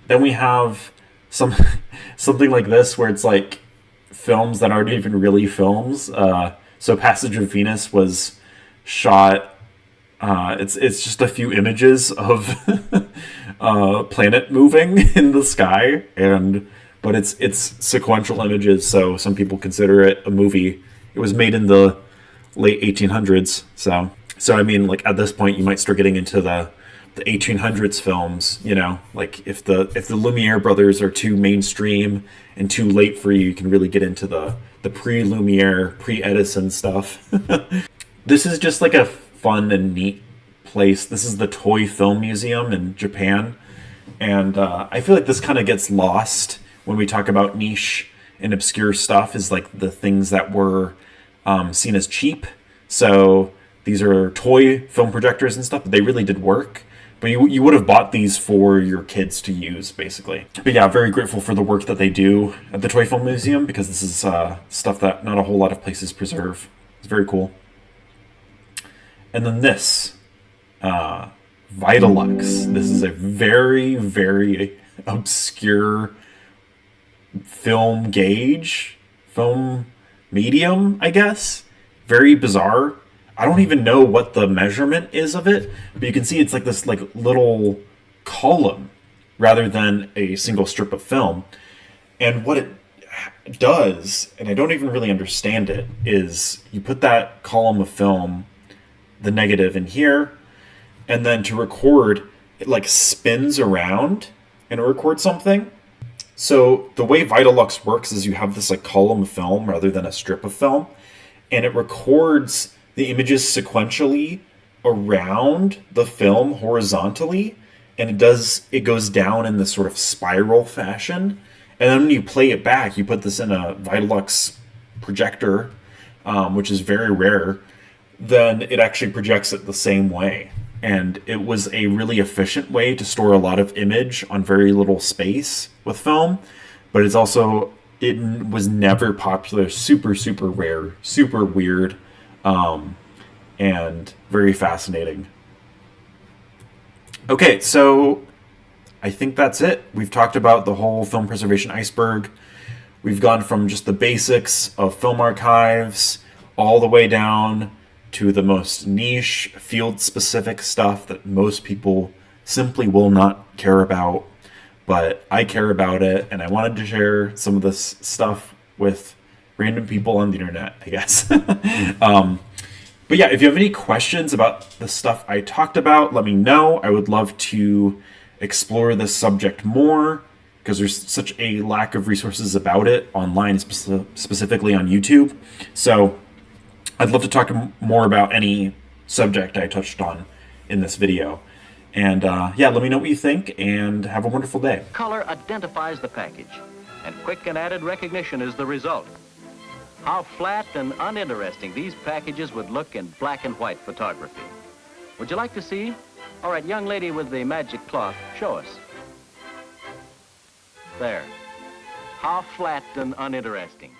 Then we have something like this where it's like films that aren't even really films. So Passage of Venus was shot, it's just a few images of a planet moving in the sky, but it's sequential images, so some people consider it a movie. It was made in the late 1800s, so I mean, like at this point you might start getting into the 1800s films, you know, like if the Lumiere brothers are too mainstream and too late for you, you can really get into the pre-Lumiere, pre-Edison stuff. This is just like a fun and neat place. This is the Toy Film Museum in Japan, and I feel like this kind of gets lost when we talk about niche and obscure stuff, is like the things that were seen as cheap. So these are toy film projectors and stuff, but they really did work. But you would have bought these for your kids to use, basically. But yeah, very grateful for the work that they do at the Toy Film Museum, because this is stuff that not a whole lot of places preserve. It's very cool. And then this, Vitalux. This is a very, very obscure film gauge, film medium, I guess. Very bizarre. I don't even know what the measurement is of it, but you can see it's like this like little column rather than a single strip of film. And what it does, and I don't even really understand it, is you put that column of film, the negative, in here, and then to record, it like spins around and it records something. So the way Vitalux works is you have this like column of film rather than a strip of film, and it records the images sequentially around the film horizontally, and it goes down in this sort of spiral fashion. And then when you play it back, you put this in a Vitalux projector, which is very rare, then it actually projects it the same way. And it was a really efficient way to store a lot of image on very little space with film, but it was never popular, super, super rare, super weird, and very fascinating. Okay, so I think that's it. We've talked about the whole film preservation iceberg. We've gone from just the basics of film archives all the way down to the most niche, field-specific stuff that most people simply will not care about. But I care about it, and I wanted to share some of this stuff with random people on the internet, I guess. But yeah, if you have any questions about the stuff I talked about, let me know. I would love to explore this subject more, because there's such a lack of resources about it online, specifically on YouTube. So I'd love to talk more about any subject I touched on in this video. And yeah, let me know what you think, and have a wonderful day. Color identifies the package, and quick and added recognition is the result. How flat and uninteresting these packages would look in black and white photography. Would you like to see? All right, young lady with the magic cloth, show us. There. How flat and uninteresting.